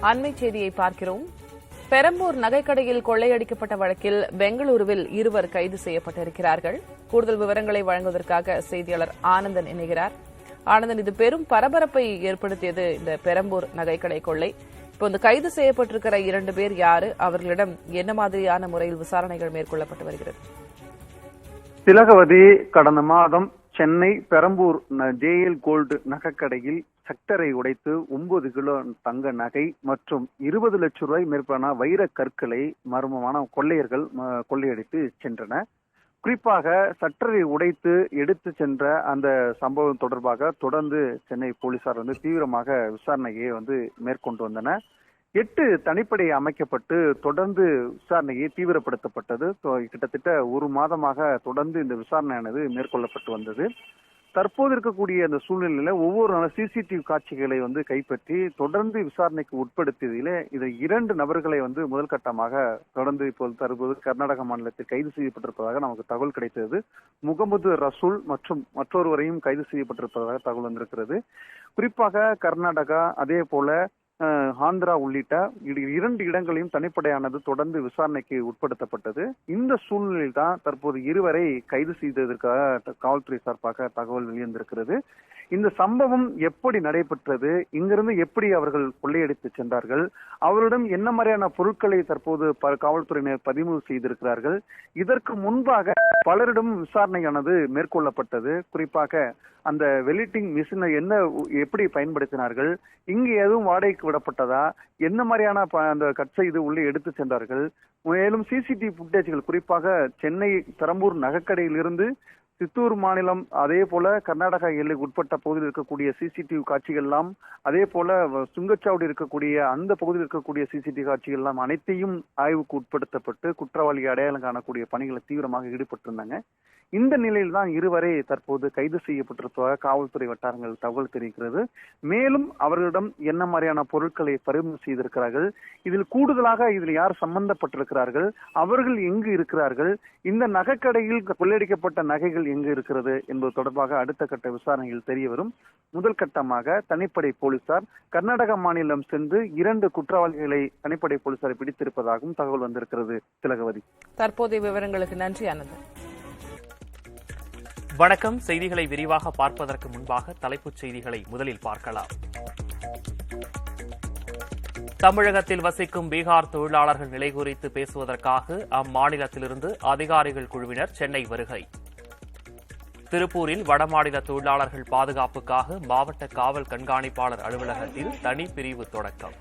அண்மை செய்தியை பார்க்கிறோம். பெரம்பூர் நகைக்கடையில் கொள்ளையடிக்கப்பட்ட வழக்கில் பெங்களூருவில் இருவர் கைது செய்யப்பட்டிருக்கிறார்கள். கூடுதல் விவரங்களை வழங்குவதற்காக செய்தியாளர் ஆனந்தன் இணைகிறார். ஆனந்தன், இது பெரும் பரபரப்பை ஏற்படுத்தியது இந்த பெரம்பூர் நகைக்கடை கொள்ளை. இப்போ இந்த கைது செய்யப்பட்டிருக்கிற 2 பேர் யாரு? அவர்களிடம் என்ன மாதிரியான முறையில் விசாரணைகள் மேற்கொள்ளப்பட்டு வருகிறது? திலகவதி கடந்த மாதம் சென்னை பெரம்பூர் JL கோல்டு நகைக்கடையில் செக்டரை உடைத்து 9 கிலோ தங்க நகை மற்றும் 20 லட்சம் ரூபாய் மேற்படான வைர கற்களை மர்மமான கொள்ளையர்கள் கொள்ளையடித்து சென்றனர். குறிப்பாக சட்டரை உடைத்து எடுத்து சென்ற அந்த சம்பவம் தொடர்பாக தொடர்ந்து சென்னை போலீசார் தீவிரமாக விசாரணையை மேற்கொண்டு வந்தனர். 8 தனிப்படை அமைக்கப்பட்டு தொடர்ந்து விசாரணையை தீவிரப்படுத்தப்பட்டது. கிட்டத்தட்ட 1 மாதமாக தொடர்ந்து இந்த விசாரணையானது மேற்கொள்ளப்பட்டு வந்தது. தற்போது இருக்கக்கூடிய அந்த சூழ்நிலையில ஒவ்வொரு CCTV காட்சிகளை கைப்பற்றி தொடர்ந்து விசாரணைக்கு உட்படுத்தியதிலே இதை 2 நபர்களை முதல் கட்டமாக தொடர்ந்து இப்போது தற்போது கர்நாடக மாநிலத்தில் கைது செய்யப்பட்டிருப்பதாக நமக்கு தகவல் கிடைத்தது. முகமது ரசூல் மற்றும் மற்றொருவரையும் கைது செய்யப்பட்டிருப்பதாக தகவல் வந்திருக்கிறது. குறிப்பாக கர்நாடகா அதே போல ஆந்திரா உள்ளிட்ட 2 இடங்களையும் தனிப்படையானது தொடர்ந்து விசாரணைக்கு உட்படுத்தப்பட்டது. இந்த சூழ்நிலையில் தான் தற்போது இருவரை கைது செய்ததற்காக காவல்துறை சார்பாக தகவல் வெளிவந்திருக்கிறது. இந்த சம்பவம் எப்படி நடைபெற்றது, இங்கிருந்து எப்படி அவர்கள் கொள்ளையடித்து சென்றார்கள், அவரிடம் என்ன மாதிரியான பொருட்களை தற்போது காவல்துறையினர் பதிவு செய்திருக்கிறார்கள், இதற்கு முன்பாக பலரிடம் விசாரணையானது மேற்கொள்ளப்பட்டது. குறிப்பாக அந்த வெல்டிங் மிஷினை எப்படி பயன்படுத்தினார்கள், இங்கு எதுவும் வாடகைக்கு விடப்பட்டதா, என்ன மாதிரியான அந்த கட் செய்து உள்ளே எடுத்து சென்றார்கள், மேலும் CCTV புட்டேஜ்கள் குறிப்பாக சென்னை பெரம்பூர் நகைக்கடையில் இருந்து சித்தூர் மாநிலம் அதே போல கர்நாடகா எல்லைக்கு உட்பட்ட பகுதியில் இருக்கக்கூடிய CCTV காட்சிகள் எல்லாம், அதே போல சுங்கச்சாவடி இருக்கக்கூடிய அந்த பகுதியில் இருக்கக்கூடிய CCTV காட்சிகள் எல்லாம் அனைத்தையும் ஆய்வுக்கு உட்படுத்தப்பட்டு குற்றவாளி அடையாளம் காணக்கூடிய பணிகளை தீவிரமாக ஈடுபட்டிருந்தாங்க. இந்த நிலையில் தான் இருவரை தற்போது கைது செய்யப்பட்டிருப்பதாக காவல்துறை வட்டாரங்கள் தகவல் தெரிவிக்கிறது. மேலும் அவர்களிடம் என்ன மாதிரியான பொருட்களை பறிமுதல் செய்திருக்கிறார்கள், இதில் கூடுதலாக இதில் யார் சம்பந்தப்பட்டிருக்கிறார்கள், அவர்கள் எங்கு இருக்கிறார்கள், இந்த நகைக்கடையில் கொள்ளையடிக்கப்பட்ட நகைகள் எங்கு இருக்கிறது என்பது தொடர்பாக அடுத்த கட்ட விசாரணையில் தெரிய வரும். முதல் கட்டமாக தனிப்படை போலீசார் கர்நாடக மாநிலம் சென்று 2 குற்றவாளிகளை தனிப்படை போலீசார் பிடித்திருப்பதாகவும் தகவல் வந்திருக்கிறது. திலகவதி, தற்போதைய விவரங்களுக்கு நன்றி ஆனந்தன். வணக்கம். செய்திகளை விரிவாக பார்ப்பதற்கு முன்பாக தலைப்புச் செய்திகளை முதலில் பார்க்கலாம். தமிழகத்தில் வசிக்கும் பீகார் தொழிலாளர்கள் நிலை குறித்து பேசுவதற்காக அம்மாநிலத்திலிருந்து அதிகாரிகள் குழுவினர் சென்னை வருகை. திருப்பூரில் வடமாநில தொழிலாளர்கள் பாதுகாப்புக்காக மாவட்ட காவல் கண்காணிப்பாளர் அலுவலகத்தில் தனிப்பிரிவு தொடக்கம்.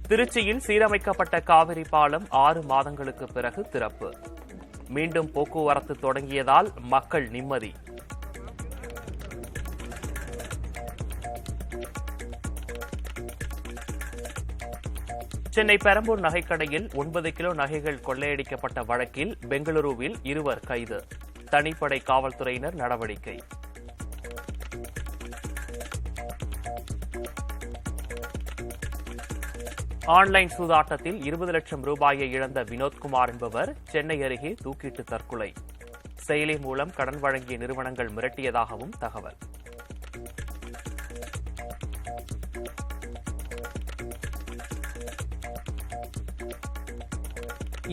திருச்சியில் சீரமைக்கப்பட்ட காவிரி பாலம் 6 மாதங்களுக்கு பிறகு திறப்பு. மீண்டும் போக்குவரத்து தொடங்கியதால் மக்கள் நிம்மதி. சென்னை பெரம்பூர் நகைக்கடையில் 9 கிலோ நகைகள் கொள்ளையடிக்கப்பட்ட வழக்கில் பெங்களூருவில் இருவர் கைது. தனிப்படை காவல்துறையினர் நடவடிக்கை. ஆன்லைன் சூதாட்டத்தில் 20 லட்சம் ரூபாயை இழந்த வினோத்குமார் என்பவர் சென்னை அருகே தூக்கிட்டு தற்கொலை. செயலி மூலம் கடன் வழங்கிய நிறுவனங்கள் மிரட்டியதாகவும் தகவல்.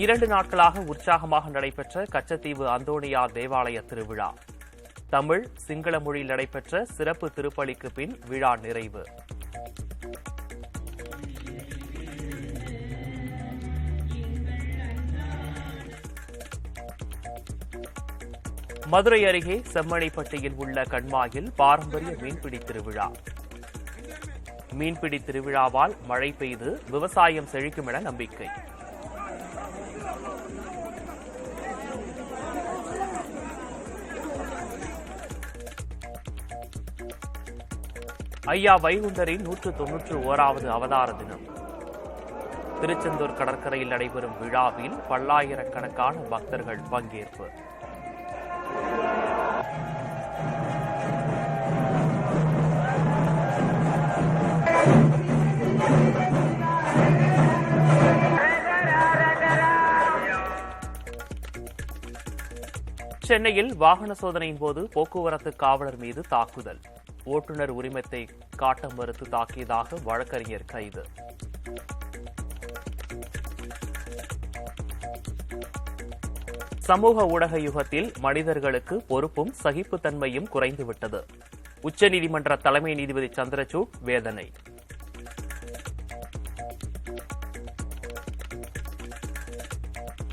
இரண்டு நாட்களாக உற்சாகமாக நடைபெற்ற கச்சத்தீவு அந்தோணியார் தேவாலய திருவிழா. தமிழ், சிங்கள மொழியில் நடைபெற்ற சிறப்பு திருப்பலிக்கு பின் விழா நிறைவு. மதுரை அருகே செம்மணிப்பட்டியில் உள்ள கண்மாயில் பாரம்பரிய மீன்பிடி திருவிழா. மீன்பிடி திருவிழாவால் மழை பெய்து விவசாயம் செழிக்கும் என நம்பிக்கை. ஐயா வைகுண்டரின் 191வது அவதார தினம். திருச்செந்தூர் கடற்கரையில் நடைபெறும் விழாவில் பல்லாயிரக்கணக்கான பக்தர்கள் பங்கேற்பு. சென்னையில் வாகன சோதனையின் போது போக்குவரத்து காவலர் மீது தாக்குதல். ஓட்டுநர் உரிமத்தை காட்ட மறுத்து தாக்கியதாக வழக்கறிஞர் கைது. சமூக ஊடக யுகத்தில் மனிதர்களுக்கு பொறுப்பும் சகிப்புத்தன்மையும் குறைந்துவிட்டது. உச்சநீதிமன்ற தலைமை நீதிபதி சந்திரசூட் வேதனை.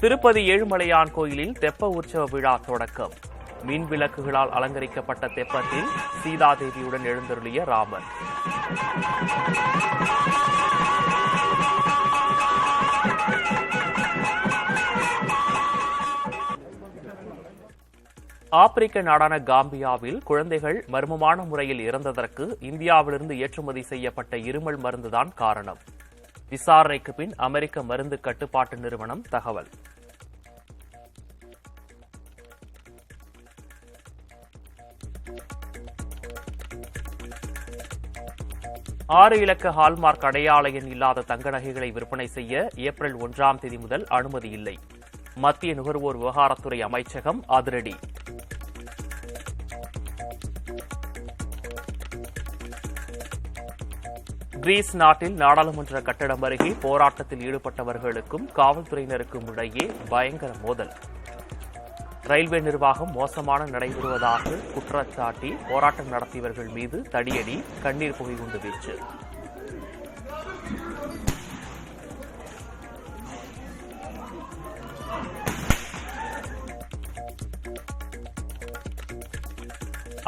திருப்பதி ஏழுமலையான் கோயிலில் தெப்ப உற்சவ விழா தொடக்கம். மின் விளக்குகளால் அலங்கரிக்கப்பட்ட தெப்பத்தில் சீதாதேவியுடன் எழுந்தருளிய ராமர். ஆப்பிரிக்க நாடான காம்பியாவில் குழந்தைகள் மர்மமான முறையில் இறந்ததற்கு இந்தியாவிலிருந்து ஏற்றுமதி செய்யப்பட்ட இருமல் மருந்துதான் காரணம். விசாரணைக்கு பின் அமெரிக்க மருந்து கட்டுப்பாட்டு நிறுவனம் தகவல். ஆறு இலக்க ஹால்மார்க் அடையாள எண் இல்லாத தங்க நகைகளை விற்பனை செய்ய ஏப்ரல் 1ஆம் தேதி முதல் அனுமதி இல்லை. மத்திய நுகர்வோர் விவகாரத்துறை அமைச்சகம் அதிரடி. கிரீஸ் நாட்டில் நாடாளுமன்ற கட்டடம் அருகே போராட்டத்தில் ஈடுபட்டவர்களுக்கும் காவல்துறையினருக்கும் இடையே பயங்கர மோதல். ரயில்வே நிர்வாகம் மோசமான நடைபெறுவதாக குற்றச்சாட்டி போராட்டம் நடத்தியவர்கள் மீது தடியடி, கண்ணீர் புகை குண்டு வீச்சு.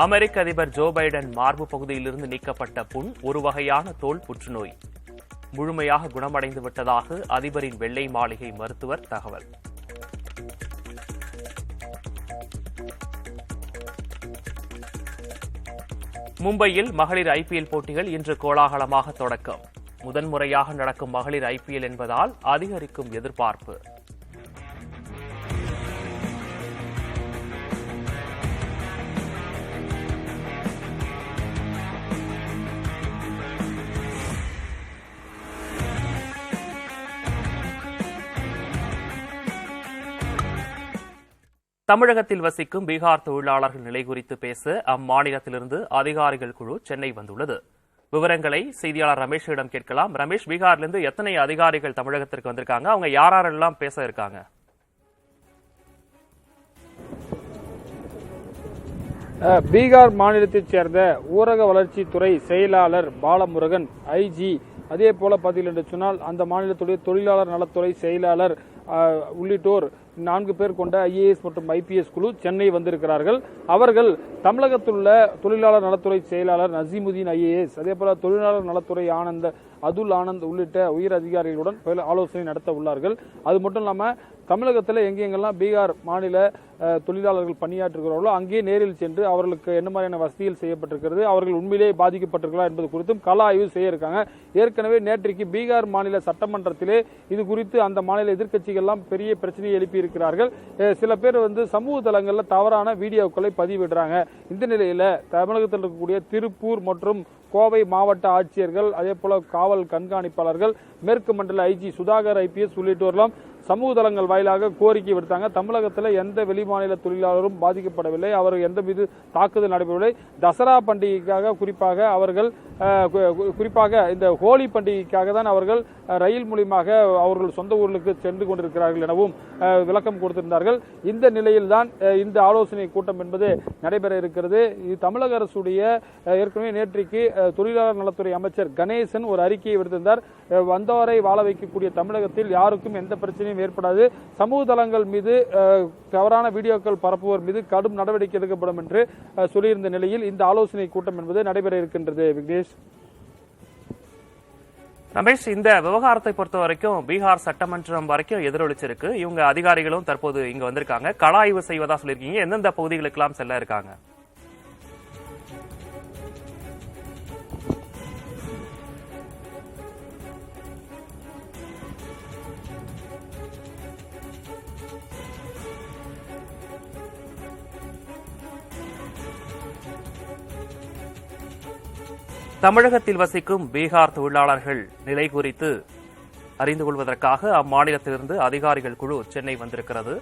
அமெரிக்க அதிபர் ஜோ பைடன் மார்பு பகுதியிலிருந்து நீக்கப்பட்ட புண் ஒரு வகையான தோல் புற்றுநோய். முழுமையாக குணமடைந்து விட்டதாக அதிபரின் வெள்ளை மாளிகை மருத்துவர் தகவல். மும்பையில் மகளிர் ஐபிஎல் போட்டிகள் இன்று கோலாகலமாக தொடக்கம். முதன்முறையாக நடக்கும் மகளிர் ஐபிஎல் என்பதால் அதிகரிக்கும் எதிர்பார்ப்பு. தமிழகத்தில் வசிக்கும் பீகார் தொழிலாளர்கள் நிலை குறித்து பேச அம்மாநிலத்திலிருந்து அதிகாரிகள் குழு சென்னை வந்துள்ளது. விவரங்களை செய்தியாளர் ரமேஷிடம் கேட்கலாம். ரமேஷ், பீகாரிலிருந்து எத்தனை அதிகாரிகள் தமிழகத்திற்கு வந்திருக்காங்க? அவங்க யாரெல்லாம் பேச இருக்காங்க? பீகார் மாநிலத்தைச் சேர்ந்த ஊரக வளர்ச்சித்துறை செயலாளர் பாலமுருகன், ஐஜி, அதே போல பார்த்தீர்கள் என்று சொன்னால் அந்த மாநிலத்துடைய தொழிலாளர் நலத்துறை செயலாளர் உள்ளிட்டோர் 4 பேர் கொண்ட ஐஏஎஸ் மற்றும் ஐபிஎஸ் குழு சென்னை வந்திருக்கிறார்கள். அவர்கள் தமிழகத்தில் உள்ள தொழிலாளர் நலத்துறை செயலாளர் நசீமுதீன் ஐஏஎஸ், அதே போல தொழிலாளர் நலத்துறை அதுல் ஆனந்த் உள்ளிட்ட உயர் அதிகாரிகளுடன் ஆலோசனை நடத்த உள்ளார்கள். அது மட்டும் இல்லாமல் தமிழகத்தில் எங்கெங்கெல்லாம் பீகார் மாநில தொழிலாளர்கள் பணியாற்றுகிறார்களோ அங்கே நேரில் சென்று அவர்களுக்கு என்ன மாதிரியான வசதிகள் செய்யப்பட்டிருக்கிறது, அவர்கள் உண்மையிலேயே பாதிக்கப்பட்டிருக்கிறா என்பது குறித்தும் கள ஆய்வு செய்ய இருக்காங்க. ஏற்கனவே நேற்றைக்கு பீகார் மாநில சட்டமன்றத்திலே இது குறித்து அந்த மாநில எதிர்க்கட்சிகள்லாம் பெரிய பிரச்சனையை எழுப்பி இருக்கிறார்கள். சில பேர் சமூக தளங்களில் தவறான வீடியோக்களை பதிவிடுறாங்க. இந்த நிலையில தமிழகத்தில் இருக்கக்கூடிய திருப்பூர் மற்றும் கோவை மாவட்ட ஆட்சியர்கள், அதே போல காவல் கண்காணிப்பாளர்கள், மேற்கு மண்டல ஐஜி சுதாகர் ஐபிஎஸ் உள்ளிட்டோரெல்லாம் சமூக தளங்கள் வாயிலாக கோரிக்கை விடுத்தாங்க. தமிழகத்தில் எந்த வெளிமாநில தொழிலாளரும் பாதிக்கப்படவில்லை, அவர்கள் எந்த மீது தாக்குதல் நடைபெறவில்லை. தசரா பண்டிகைக்காக குறிப்பாக இந்த ஹோலி பண்டிகைக்காக தான் அவர்கள் ரயில் மூலியமாக அவர்கள் சொந்த ஊர்களுக்கு சென்று கொண்டிருக்கிறார்கள் எனவும் விளக்கம் கொடுத்திருந்தார்கள். இந்த நிலையில் தான் இந்த ஆலோசனை கூட்டம் என்பது நடைபெற இருக்கிறது. இது தமிழக அரசுடைய ஏற்கனவே நேற்றைக்கு தொழிலாளர் நலத்துறை அமைச்சர் கணேசன் ஒரு அறிக்கையை விடுத்திருந்தார். வந்தவரை வாழ வைக்கக்கூடிய தமிழகத்தில் யாருக்கும் எந்த பிரச்சனையும் ஏற்படாது, சமூக தளங்கள் மீது தவறான வீடியோக்கள் பரப்புவோர் மீது கடும் நடவடிக்கை எடுக்கப்படும் என்று சொல்லியிருந்த நிலையில் இந்த ஆலோசனை கூட்டம் என்பது நடைபெற இருக்கின்றது. விக்னேஷ், ரமேஷ், இந்த விவகாரத்தை பொறுத்த வரைக்கும் பீகார் சட்டமன்றம் வரைக்கும் எதிரொலிச்சிருக்கு. இவங்க அதிகாரிகளும் தற்போது இங்க வந்திருக்காங்க, கள ஆய்வு செய்வதா சொல்லியிருக்கீங்க. எந்தெந்த பகுதிகளுக்கெல்லாம் செல்ல இருக்காங்க? தமிழகத்தில் வசிக்கும் பீகார் தொழிலாளர்கள் நிலை குறித்து அறிந்து கொள்வதற்காக அம்மாநிலத்திலிருந்து அதிகாரிகள் குழு சென்னை வந்திருக்கிறது.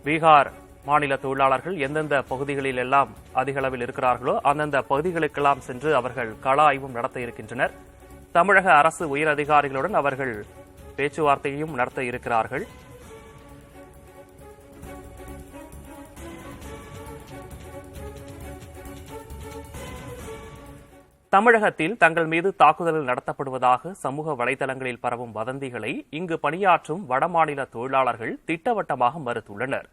பீகார் மாநில தொழிலாளர்கள் எந்தெந்த பகுதிகளில் எல்லாம் அதிக அளவில் இருக்கிறார்களோ அந்தந்த பகுதிகளுக்கெல்லாம் சென்று அவர்கள் கள ஆய்வும் நடத்த இருக்கின்றனர். தமிழக அரசு உயர் அதிகாரிகளுடன் அவர்கள் பேச்சுவார்த்தையும் நடத்த இருக்கிறார்கள். தமிழகத்தில் தங்கள் மீது தாக்குதல் நடத்தப்படுவதாக சமூக வலைதளங்களில் பரவும் வதந்திகளை இங்கு பணியாற்றும் வடமாநில தொழிலாளர்கள் திட்டவட்டமாக மறுத்துள்ளனர்.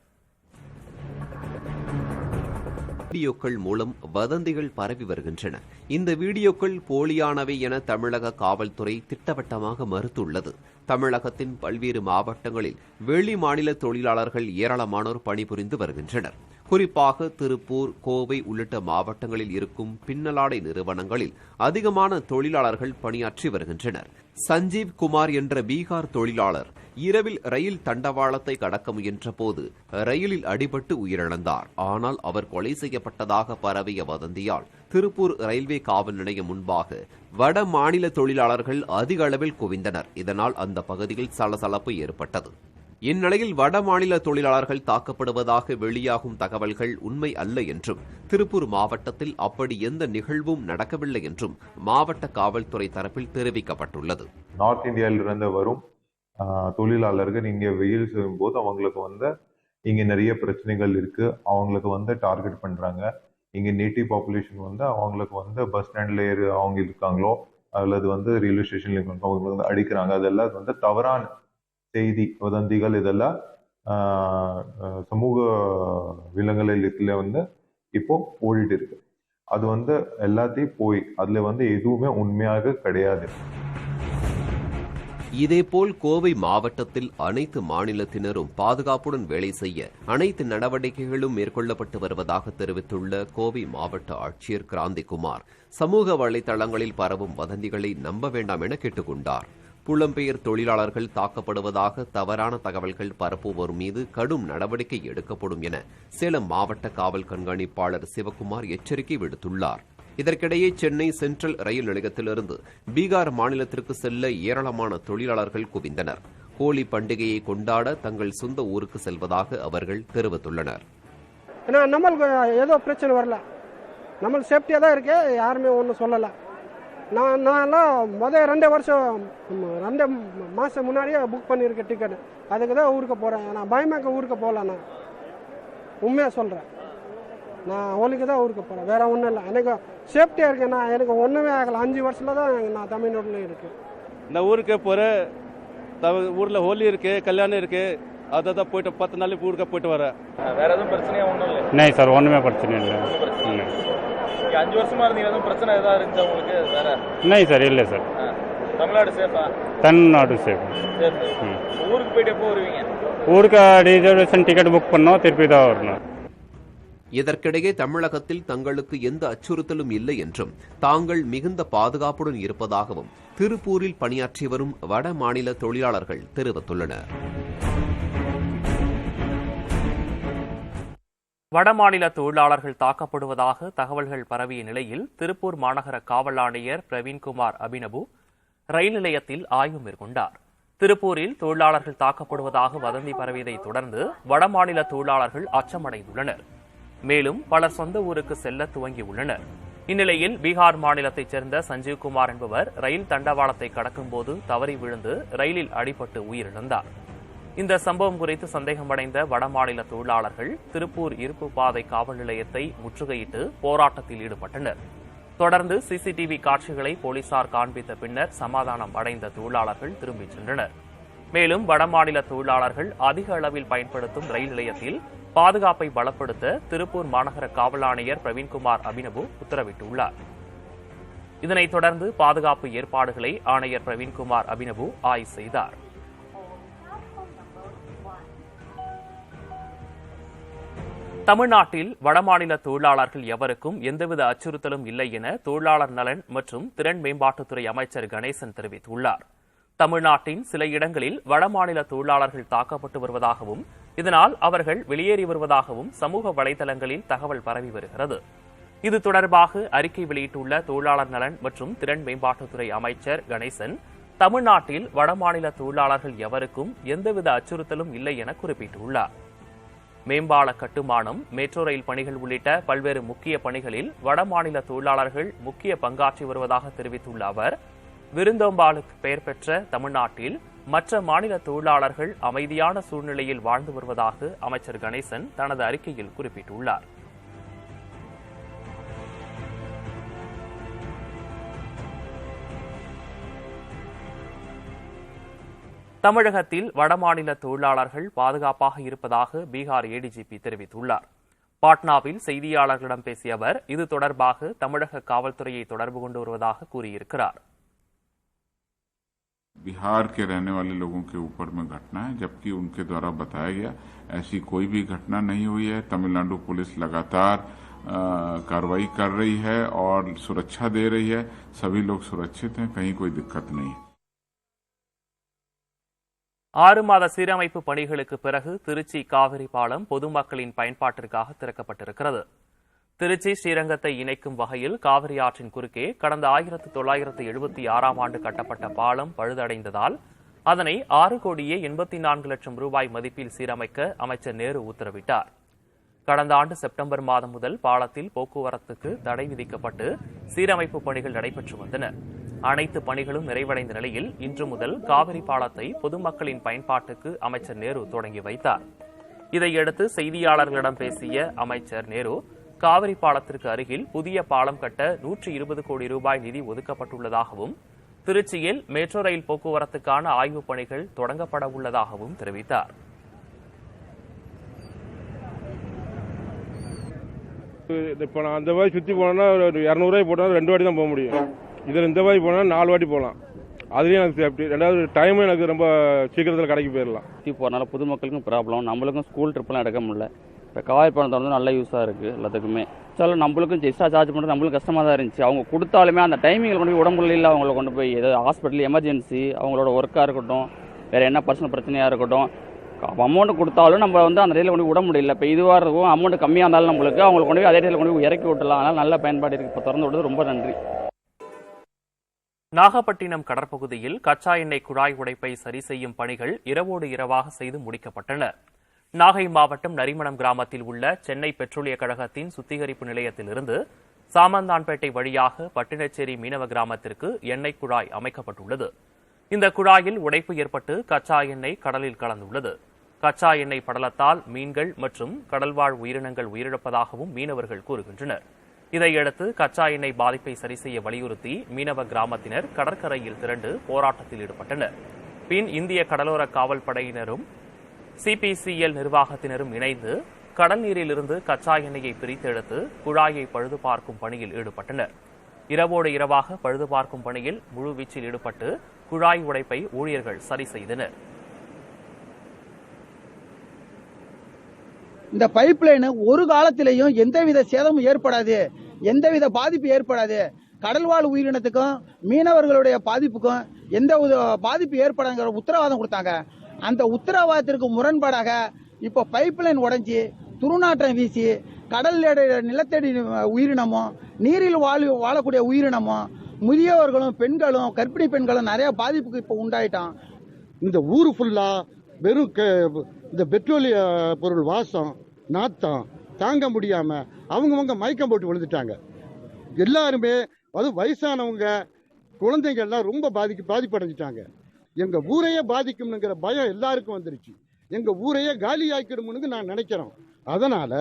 வீடியோக்கள் மூலம் வதந்திகள் பரவி வருகின்றன. இந்த வீடியோக்கள் போலியானவை என தமிழக காவல்துறை திட்டவட்டமாக மறுத்துள்ளது. தமிழகத்தின் பல்வேறு மாவட்டங்களில் வெளி மாநில தொழிலாளர்கள் ஏராளமானோர் பணிபுரிந்து வருகின்றனர். குறிப்பாக திருப்பூர், கோவை உள்ளிட்ட மாவட்டங்களில் இருக்கும் பின்னலாடை நிறுவனங்களில் அதிகமான தொழிலாளர்கள் பணியாற்றி வருகின்றனர். சஞ்சீவ் குமார் என்ற பீகார் தொழிலாளர் இரவில் ரயில் தண்டவாளத்தை கடக்க முயன்ற போது ரயிலில் அடிபட்டு உயிரிழந்தார். ஆனால் அவர் கொலை செய்யப்பட்டதாக பரவிய வதந்தியால் திருப்பூர் ரயில்வே காவல் நிலையம் முன்பாக வட மாநில தொழிலாளர்கள் அதிக அளவில் குவிந்தனர். இதனால் அந்த பகுதியில் சலசலப்பு ஏற்பட்டது. இந்நிலையில் வட மாநில தொழிலாளர்கள் தாக்கப்படுவதாக வெளியாகும் தகவல்கள் உண்மை அல்ல என்றும், திருப்பூர் மாவட்டத்தில் அப்படி எந்த நிகழ்வும் நடக்கவில்லை என்றும் மாவட்ட காவல்துறை தரப்பில் தெரிவிக்கப்பட்டுள்ளது. நார்த் இந்தியாவிலிருந்து வரும் தொழிலாளர்கள் இங்கே வெயில் செய்யும் போது அவங்களுக்கு இங்க நிறைய பிரச்சனைகள் இருக்கு. அவங்களுக்கு டார்கெட் பண்றாங்க. இங்க நேட்டிவ் பாப்புலேஷன் அவங்களுக்கு பஸ் ஸ்டாண்ட்ல அவங்க இருக்காங்களோ அல்லது ரயில்வே ஸ்டேஷன்ல இருக்காங்களோ அவங்களுக்கு அடிக்கிறாங்க. அதெல்லாம் தவறான செய்தி, வதந்திகள். இதெல்லாம் சமூக விலங்குகளில் இப்போ ஓடிட்டு இருக்கு. அது எல்லாத்தையும் போய் அதுல எதுவுமே உண்மையாக கிடையாது. இதேபோல் கோவை மாவட்டத்தில் அனைத்து மாநிலத்தினரும் பாதுகாப்புடன் வேலை செய்ய அனைத்து நடவடிக்கைகளும் மேற்கொள்ளப்பட்டு வருவதாக தெரிவித்துள்ள கோவை மாவட்ட ஆட்சியர் கிராந்திகுமார் சமூக வலைதளங்களில் பரவும் வதந்திகளை நம்ப வேண்டாம் என கேட்டுக் கொண்டார். புலம்பெயர் தொழிலாளர்கள் தாக்கப்படுவதாக தவறான தகவல்கள் பரப்புவோர் மீது கடும் நடவடிக்கை எடுக்கப்படும் என சேலம் மாவட்ட காவல் கண்காணிப்பாளர் சிவக்குமார் எச்சரிக்கை விடுத்துள்ளார். இதற்கிடையே சென்னை சென்ட்ரல் ரயில் நிலையத்திலிருந்து பீகார் மாநிலத்திற்கு செல்ல ஏராளமான தொழிலாளர்கள் குவிந்தனர். ஹோலி பண்டிகையை கொண்டாட தங்கள் சொந்த ஊருக்கு செல்வதாக அவர்கள் தெரிவித்துள்ளனர். நம்மளுக்கு ஏதோ பிரச்சனை வரல, நம்ம சேஃப்டியா தான் இருக்கு, யாருமே ஒன்றும் சொல்லல. நான்லாம் 2 மாசம் முன்னாடியே புக் பண்ணியிருக்கேன் டிக்கெட். அதுக்கு தான் ஊருக்கு போறேன். நான் பயமாக்க ஊருக்கு போகல. நான் உண்மையா சொல்றேன், நான் ஹோலிக்கு தான் ஊருக்கு போறேன், வேற ஒன்றும் இல்லை. எனக்கு சேஃப்டியா இருக்கேன். எனக்கு ஒண்ணுமே ஆகல. 5 வருஷத்துல தான் நான் தமிழ்நாட்டில் இருக்கேன். இந்த ஊருக்கு போற ஊர்ல ஹோலி இருக்கு, கல்யாணம் இருக்கு, அதான் போயிட்டு 10 நாள் ஊருக்கு போயிட்டு வரேன். வேற எதுவும் பிரச்சனையா ஒன்றும் இல்லை? नहीं सर, ஒண்ணுமே பிரச்சனை இல்லை. 5 வருஷமா இருந்தீங்க, எதுவும் பிரச்சனை ஏதாவது இருந்துச்சா உங்களுக்கு? வேற नहीं सर, இல்லை சார். தமிழ்நாடு சேஃபா? தமிழ்நாடு சேஃப். ஊருக்கு போயிட்டு எப்போ வருவீங்க? ஊருக்கு ரிசர்வேஷன் டிக்கெட் புக் பண்ணோம், திருப்பி தான் வரணும். இதற்கிடையே தமிழகத்தில் தங்களுக்கு எந்த அச்சுறுத்தலும் இல்லை என்றும் தாங்கள் மிகுந்த பாதுகாப்புடன் இருப்பதாகவும் திருப்பூரில் பணியாற்றி வரும் வட மாநில தொழிலாளர்கள் தெரிவித்துள்ளனர். வடமாநில தொழிலாளர்கள் தாக்கப்படுவதாக தகவல்கள் பரவிய நிலையில் திருப்பூர் மாநகர காவல் ஆணையர் பிரவீன்குமார் அபினவு ரயில் நிலையத்தில் ஆய்வு மேற்கொண்டார். திருப்பூரில் தொழிலாளர்கள் தாக்கப்படுவதாக வதந்தி பரவியதை தொடர்ந்து வடமாநில தொழிலாளர்கள் அச்சமடைந்துள்ளனர். மேலும் பலர் சொந்த ஊருக்கு செல்ல துவங்கியுள்ளனர். இந்நிலையில் பீகார் மாநிலத்தைச் சேர்ந்த சஞ்சீவ்குமார் என்பவர் ரயில் தண்டவாளத்தை கடக்கும்போது தவறி விழுந்து ரயிலில் அடிபட்டு உயிரிழந்தார். இந்த சம்பவம் குறித்து சந்தேகமடைந்த வடமாநில தொழிலாளர்கள் திருப்பூர் இருப்பு பாதை காவல் நிலையத்தை முற்றுகையிட்டு போராட்டத்தில் ஈடுபட்டனர். தொடர்ந்து சிசிடிவி காட்சிகளை போலீசார் காண்பித்த பின்னர் சமாதானம் அடைந்த தொழிலாளர்கள் திரும்பிச் சென்றனர். மேலும் வடமாநில தொழிலாளர்கள் அதிக அளவில் பயன்படுத்தும் ரயில் நிலையத்தில் பாதுகாப்பை பலப்படுத்த திருப்பூர் மாநகர காவல் ஆணையர் பிரவீன்குமார் அபினவு உத்தரவிட்டுள்ளார். இதனைத் தொடர்ந்து பாதுகாப்பு ஏற்பாடுகளை ஆணையர் பிரவீன்குமார் அபினவு ஆய்வு செய்தார். தமிழ்நாட்டில் வடமாநில தொழிலாளர்கள் எவருக்கும் எந்தவித அச்சுறுத்தலும் இல்லை என தொழிலாளர் நலன் மற்றும் திறன் மேம்பாட்டுத்துறை அமைச்சர் கணேசன் தெரிவித்துள்ளார். தமிழ்நாட்டின் சில இடங்களில் வடமாநில தொழிலாளர்கள் தாக்கப்பட்டு வருவதாகவும் இதனால் அவர்கள் வெளியேறி வருவதாகவும் சமூக வலைதளங்களில் தகவல் பரவி வருகிறது. இது தொடர்பாக அறிக்கை வெளியிட்டுள்ள தொழிலாளர் நலன் மற்றும் திறன் மேம்பாட்டுத்துறை அமைச்சர் கணேசன், தமிழ்நாட்டில் வடமாநில தொழிலாளர்கள் எவருக்கும் எந்தவித அச்சுறுத்தலும் இல்லை என குறிப்பிட்டுள்ளார். மேம்பால கட்டுமானம், மெட்ரோ ரயில் பணிகள் உள்ளிட்ட பல்வேறு முக்கிய பணிகளில் வடமாநில தொழிலாளர்கள் முக்கிய பங்காற்றி வருவதாக தெரிவித்துள்ள அவர், விருந்தோம்பாலுக்கு பெயர் பெற்ற தமிழ்நாட்டில் மற்ற மாநில தொழிலாளர்கள் அமைதியான சூழ்நிலையில் வாழ்ந்து வருவதாக அமைச்சர் கணேசன் தனது அறிக்கையில் குறிப்பிட்டுள்ளார். தமிழகத்தில் வடமாநில தொழிலாளர்கள் பாதுகாப்பாக இருப்பதாக பீகார் ஏடிஜிபி தெரிவித்துள்ளார். பாட்னாவில் செய்தியாளர்களிடம் பேசிய அவர் இது தொடர்பாக தமிழக காவல்துறையை தொடர்பு கொண்டு வருவதாக கூறியிருக்கிறார். बिहार के रहने वाले लोगों के ऊपर में घटना है, जबकि उनके द्वारा बताया गया ऐसी कोई भी घटना नहीं हुई है। तमिलनाडु पुलिस लगातार कार्रवाई कर रही है और सुरक्षा दे रही है। सभी लोग सुरक्षित हैं, कहीं कोई दिक्कत नहीं है। 6 மாத சீரமைப்பு பணிகளுக்கு பிறகு திருச்சி காவிரி பாலம் பொதுமக்களின் பயன்பாட்டிற்காக திறக்கப்பட்டிருக்கிறது. திருச்சி ஸ்ரீரங்கத்தை இணைக்கும் வகையில் காவிரி ஆற்றின் குறுக்கே கடந்த 1976ஆம் ஆண்டு கட்டப்பட்ட பாலம் பழுதடைந்ததால் அதனை 6,84,00,000 ரூபாய் மதிப்பில் சீரமைக்க அமைச்சர் நேரு உத்தரவிட்டார். கடந்த ஆண்டு செப்டம்பர் மாதம் முதல் பாலத்தில் போக்குவரத்துக்கு தடை விதிக்கப்பட்டு சீரமைப்பு பணிகள் நடைபெற்று வந்தன. அனைத்து பணிகளும் நிறைவடைந்த நிலையில் இன்று முதல் காவிரி பாலத்தை பொதுமக்களின் பயன்பாட்டுக்கு அமைச்சர் நேரு தொடங்கி வைத்தார். இதையடுத்து செய்தியாளர்களிடம் பேசிய அமைச்சர் நேரு, காவிரி பாலத்திற்கு அருகில் புதிய பாலம் கட்ட 120 கோடி ரூபாய் நிதி ஒதுக்கப்பட்டுள்ளதாகவும் திருச்சியில் மெட்ரோ ரயில் போக்குவரத்துக்கான ஆய்வுப் பணிகள் தொடங்கப்பட உள்ளதாகவும் தெரிவித்தார். இப்போ நான் அந்த மாதிரி சுற்றி போனேன்னா 200 ரூபாய் போட்டால் 2 வாட்டி தான் போக முடியும். இதில் இந்த மாதிரி போனால் 4 வாட்டி போகலாம். அதுலேயும் எனக்கு சேஃப்டி. ரெண்டாவது டைமும் எனக்கு ரொம்ப சீக்கிரத்தில் கடைக்கு போயிடலாம். சுற்றி போகிறனால பொதுமக்களுக்கும் ப்ராப்ளம், நம்மளுக்கும் ஸ்கூல் ட்ரிப்லாம் எடுக்க முடியல. இப்போ காவிரி பாலம் வந்து நல்ல யூஸாக இருக்குது எல்லாத்துக்குமே. சார் நம்மளுக்கும் எக்ஸ்ட்ரா சார்ஜ் பண்ணுறது நம்மளுக்கு கஷ்டமாக தான் இருந்துச்சு. அவங்க கொடுத்தாலுமே அந்த டைமிங்கில் கொண்டு போய் உடம்புல இல்லை, அவங்கள கொண்டு போய் ஏதாவது ஹாஸ்பிட்டல் எமர்ஜென்சி, அவங்களோட ஒர்க்காக இருக்கட்டும், வேறு என்ன பர்சனல் பிரச்சனையாக இருக்கட்டும், அமௌண்ட் கொடுத்தாலும் நம்ம வந்து அந்த ரயிலில் கொண்டு விட முடியல. இப்போ இதுவாக இருக்கும், அமௌண்ட் கம்மியாக இருந்தாலும் நம்மளுக்கு அவங்களுக்கு கொண்டு போய் அதே ரயிலில் கொண்டு போய் இறக்கி விட்டுலாம். அதனால் நல்ல பயன்பாடு இருக்குது. இப்போ திறந்து விட்டது ரொம்ப நன்றி. நாகப்பட்டினம் கடற்பகுதியில் கச்சா எண்ணெய் குழாய் உடைப்பை சரி செய்யும் பணிகள் இரவோடு இரவாக செய்து முடிக்கப்பட்டன. நாகை மாவட்டம் நரிமணம் கிராமத்தில் உள்ள சென்னை பெட்ரோலிய கழகத்தின் சுத்திகரிப்பு நிலையத்திலிருந்து சாமந்தான்பேட்டை வழியாக பட்டினச்சேரி மீனவ கிராமத்திற்கு எண்ணெய் குழாய் அமைக்கப்பட்டுள்ளது. இந்த குழாயில் உடைப்பு ஏற்பட்டு கச்சா எண்ணெய் கடலில் கலந்துள்ளது. கச்சா எண்ணெய் படலத்தால் மீன்கள் மற்றும் கடல்வாழ் உயிரினங்கள் உயிரிழப்பதாகவும் மீனவர்கள் கூறுகின்றனர். இதையடுத்து கச்சா எண்ணெய் பாதிப்பை சரி செய்ய வலியுறுத்தி மீனவ கிராமத்தினர் கடற்கரையில் திரண்டு போராட்டத்தில் ஈடுபட்டனர். பின் இந்திய கடலோர காவல் படையினரும் சிபிசிஎல் நிர்வாகத்தினரும் இணைந்து கடல் நீரிலிருந்து கச்சா எண்ணெயை பிரித்தெடுத்து குழாயை பழுது பார்க்கும் பணியில் ஈடுபட்டனர். இரவோடு இரவாக பழுது பார்க்கும் பணியில் முழுவீச்சில் ஈடுபட்டு குழாய் உடைப்பை ஊழியர்கள் சரி செய்தனர். இந்த பைப் லைன் ஒரு காலத்திலையும் எந்தவித சேதமும் ஏற்படாது, எந்தவித பாதிப்பு ஏற்படாது. கடல்வாழ் உயிரினத்துக்கும் மீனவர்களுடைய பாதிப்புக்கும் எந்த பாதிப்பு ஏற்படாங்கிற உத்தரவாதம் கொடுத்தாங்க. அந்த உத்தரவாதத்திற்கு முரண்பாடாக இப்ப பைப் லைன் உடைஞ்சி துருநாற்றம் வீசி கடல் நிலத்தடி உயிரினமும் நீரில் வாழக்கூடிய உயிரினமும் முதியவர்களும் பெண்களும் கர்ப்பிணி பெண்களும் நிறைய பாதிப்புக்கு இப்ப உண்டாயிட்டான். இந்த ஊரு ஃபுல்லா வெறும் இந்த பெட்ரோலிய பொருள் வாசம் நாத்தம் தாங்க முடியாம அவங்கவங்க மயக்கம் போட்டு விழுந்துட்டாங்க. எல்லாருமே அது வயசானவங்க குழந்தைங்க எல்லாம் ரொம்ப பாதிப்படைஞ்சிட்டாங்க. எங்க ஊரையே பாதிக்கும்ங்கிற பயம் எல்லாருக்கும் வந்துருச்சு. எங்க ஊரையே காலி ஆக்கிடும்னு நான் நினைக்கிறோம். அதனால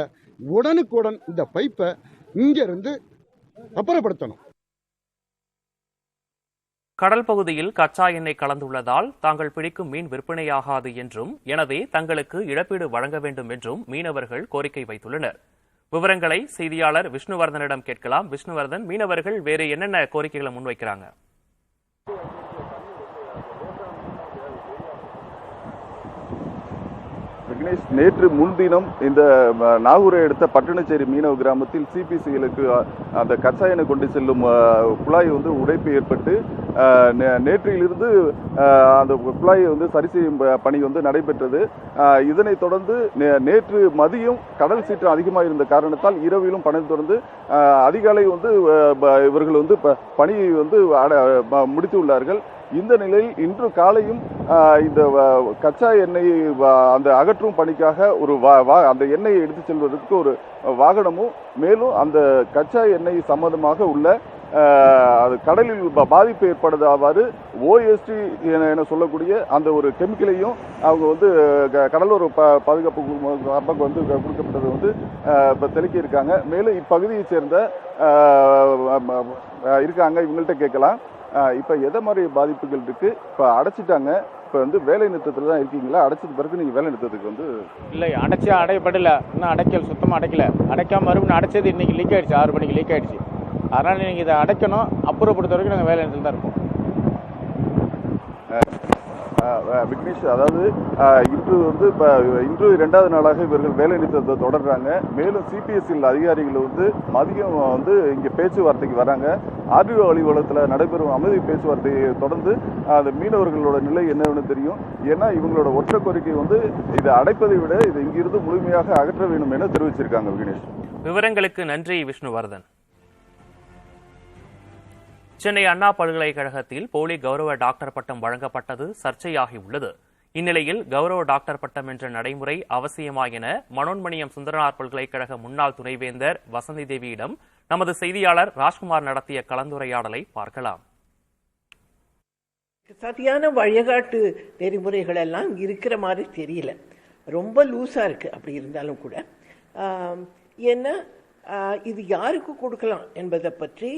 உடனுக்குடன் இந்த பைப்பை இங்க இருந்து அப்புறப்படுத்தணும். கடல் பகுதியில் கச்சா எண்ணெய் கலந்துள்ளதால் தாங்கள் பிடிக்கும் மீன் விற்பனையாகாது என்றும், எனவே தங்களுக்கு இழப்பீடு வழங்க வேண்டும் என்றும் மீனவர்கள் கோரிக்கை வைத்துள்ளனர். விவரங்களை செய்தியாளர் விஷ்ணுவர்தனிடம் கேட்கலாம். விஷ்ணுவர்தன், மீனவர்கள் வேறு என்னென்ன கோரிக்கைகளை முன்வைக்கிறாங்க? விக்னேஷ், நேற்று முன்தினம் இந்த நாகூரை அடுத்த பட்டினச்சேரி மீனவ கிராமத்தில் சிபிசிஎலுக்கு அந்த கச்சா எண்ணெய் கொண்டு செல்லும் குழாய் உடைப்பு ஏற்பட்டு நேற்றிலிருந்து அந்த குழாயை சரி செய்யும் பணி நடைபெற்றது. இதனைத் தொடர்ந்து நேற்று மதியம் கடல் சீற்றம் அதிகமாக இருந்த காரணத்தால் இரவிலும் பணி தொடர்ந்து அதிகாலை இவர்கள் பணியை முடித்துள்ளார்கள். இந்த நிலையில் இன்று காலையும் இந்த கச்சா எண்ணெய் அந்த அகற்றும் பணிக்காக ஒரு அந்த எண்ணெயை எடுத்து செல்வதற்கு ஒரு வாகனமும், மேலும் அந்த கச்சா எண்ணெய் சம்பந்தமாக உள்ள அது கடலில் பாதிப்பு ஏற்படாதவாறு ஓஎஸ்டி என சொல்லக்கூடிய அந்த ஒரு கெமிக்கலையும் அவங்க வந்து கடலோர பாதுகாப்பு சார்பாக வந்து கொடுக்கப்பட்டது வந்து இப்போ தெளிக்கி இருக்காங்க. மேலும் இப்பகுதியை சேர்ந்த இருக்காங்க, இவங்கள்ட்ட கேட்கலாம். இப்போ எதை மாதிரி பாதிப்புகள் இருக்கு? இப்போ அடைச்சிட்டாங்க, இப்போ வந்து வேலை நிறுத்தத்தில் தான் இருக்கீங்களா? அடைச்சது பிறகு நீங்கள் வேலை நிறுத்தத்துக்கு வந்து இல்லை, அடையப்படலை, இன்னும் அடைக்கல, சுத்தமாக அடைக்கல. அடைக்காம மறுபடியும் அடைச்சது இன்னைக்கு லீக் ஆயிடுச்சு, 6 மணிக்கு லீக் ஆயிடுச்சு. அதனால் நீங்கள் இதை அடைக்கணும். அப்புறப்படுத்த வரைக்கும் நாங்கள் வேலை நிறுத்தத்தில் தான் இருக்கோம். விக்னேஷ், அதாவது இன்று வந்து இப்போ இன்று 2வது நாளாக இவர்கள் வேலை நிறுத்தத்தை தொடர்றாங்க. மேலும் சிபிஎஸ்சியில் அதிகாரிகள் வந்து மதியம் வந்து இங்கே பேச்சுவார்த்தைக்கு வராங்க. ஆர்டிஓ அலுவலகத்தில் நடைபெறும் அமைதி பேச்சுவார்த்தையை தொடர்ந்து அந்த மீனவர்களோட நிலை என்னன்னு தெரியும். ஏன்னா இவங்களோட ஒற்றை கோரிக்கை வந்து இதை அடைப்பதை விட இது இங்கிருந்து முழுமையாக அகற்ற வேண்டும் என தெரிவிச்சிருக்காங்க. விக்னேஷ், விவரங்களுக்கு நன்றி விஷ்ணுவர்தன். சென்னை அண்ணா பல்கலைக்கழகத்தில் போலி கௌரவ டாக்டர் பட்டம் வழங்கப்பட்டது சர்ச்சையாகியுள்ளது. இந்நிலையில் கௌரவ டாக்டர் பட்டம் என்ற நடைமுறை அவசியமா என மனோன்மணியம் சுந்தரனார் பல்கலைக்கழக முன்னாள் துணைவேந்தர் வசந்தி தேவியிடம் நமது செய்தியாளர் ராஜ்குமார் நடத்திய கலந்துரையாடலை பார்க்கலாம். சரியான வழிகாட்டு நெறிமுறைகள் எல்லாம் இருக்கிற மாதிரி தெரியல, ரொம்ப லூஸா இருக்கு. அப்படி இருந்தாலும் கூட ஏன்னா இது யாருக்கு கொடுக்கலாம் என்பதை பற்றி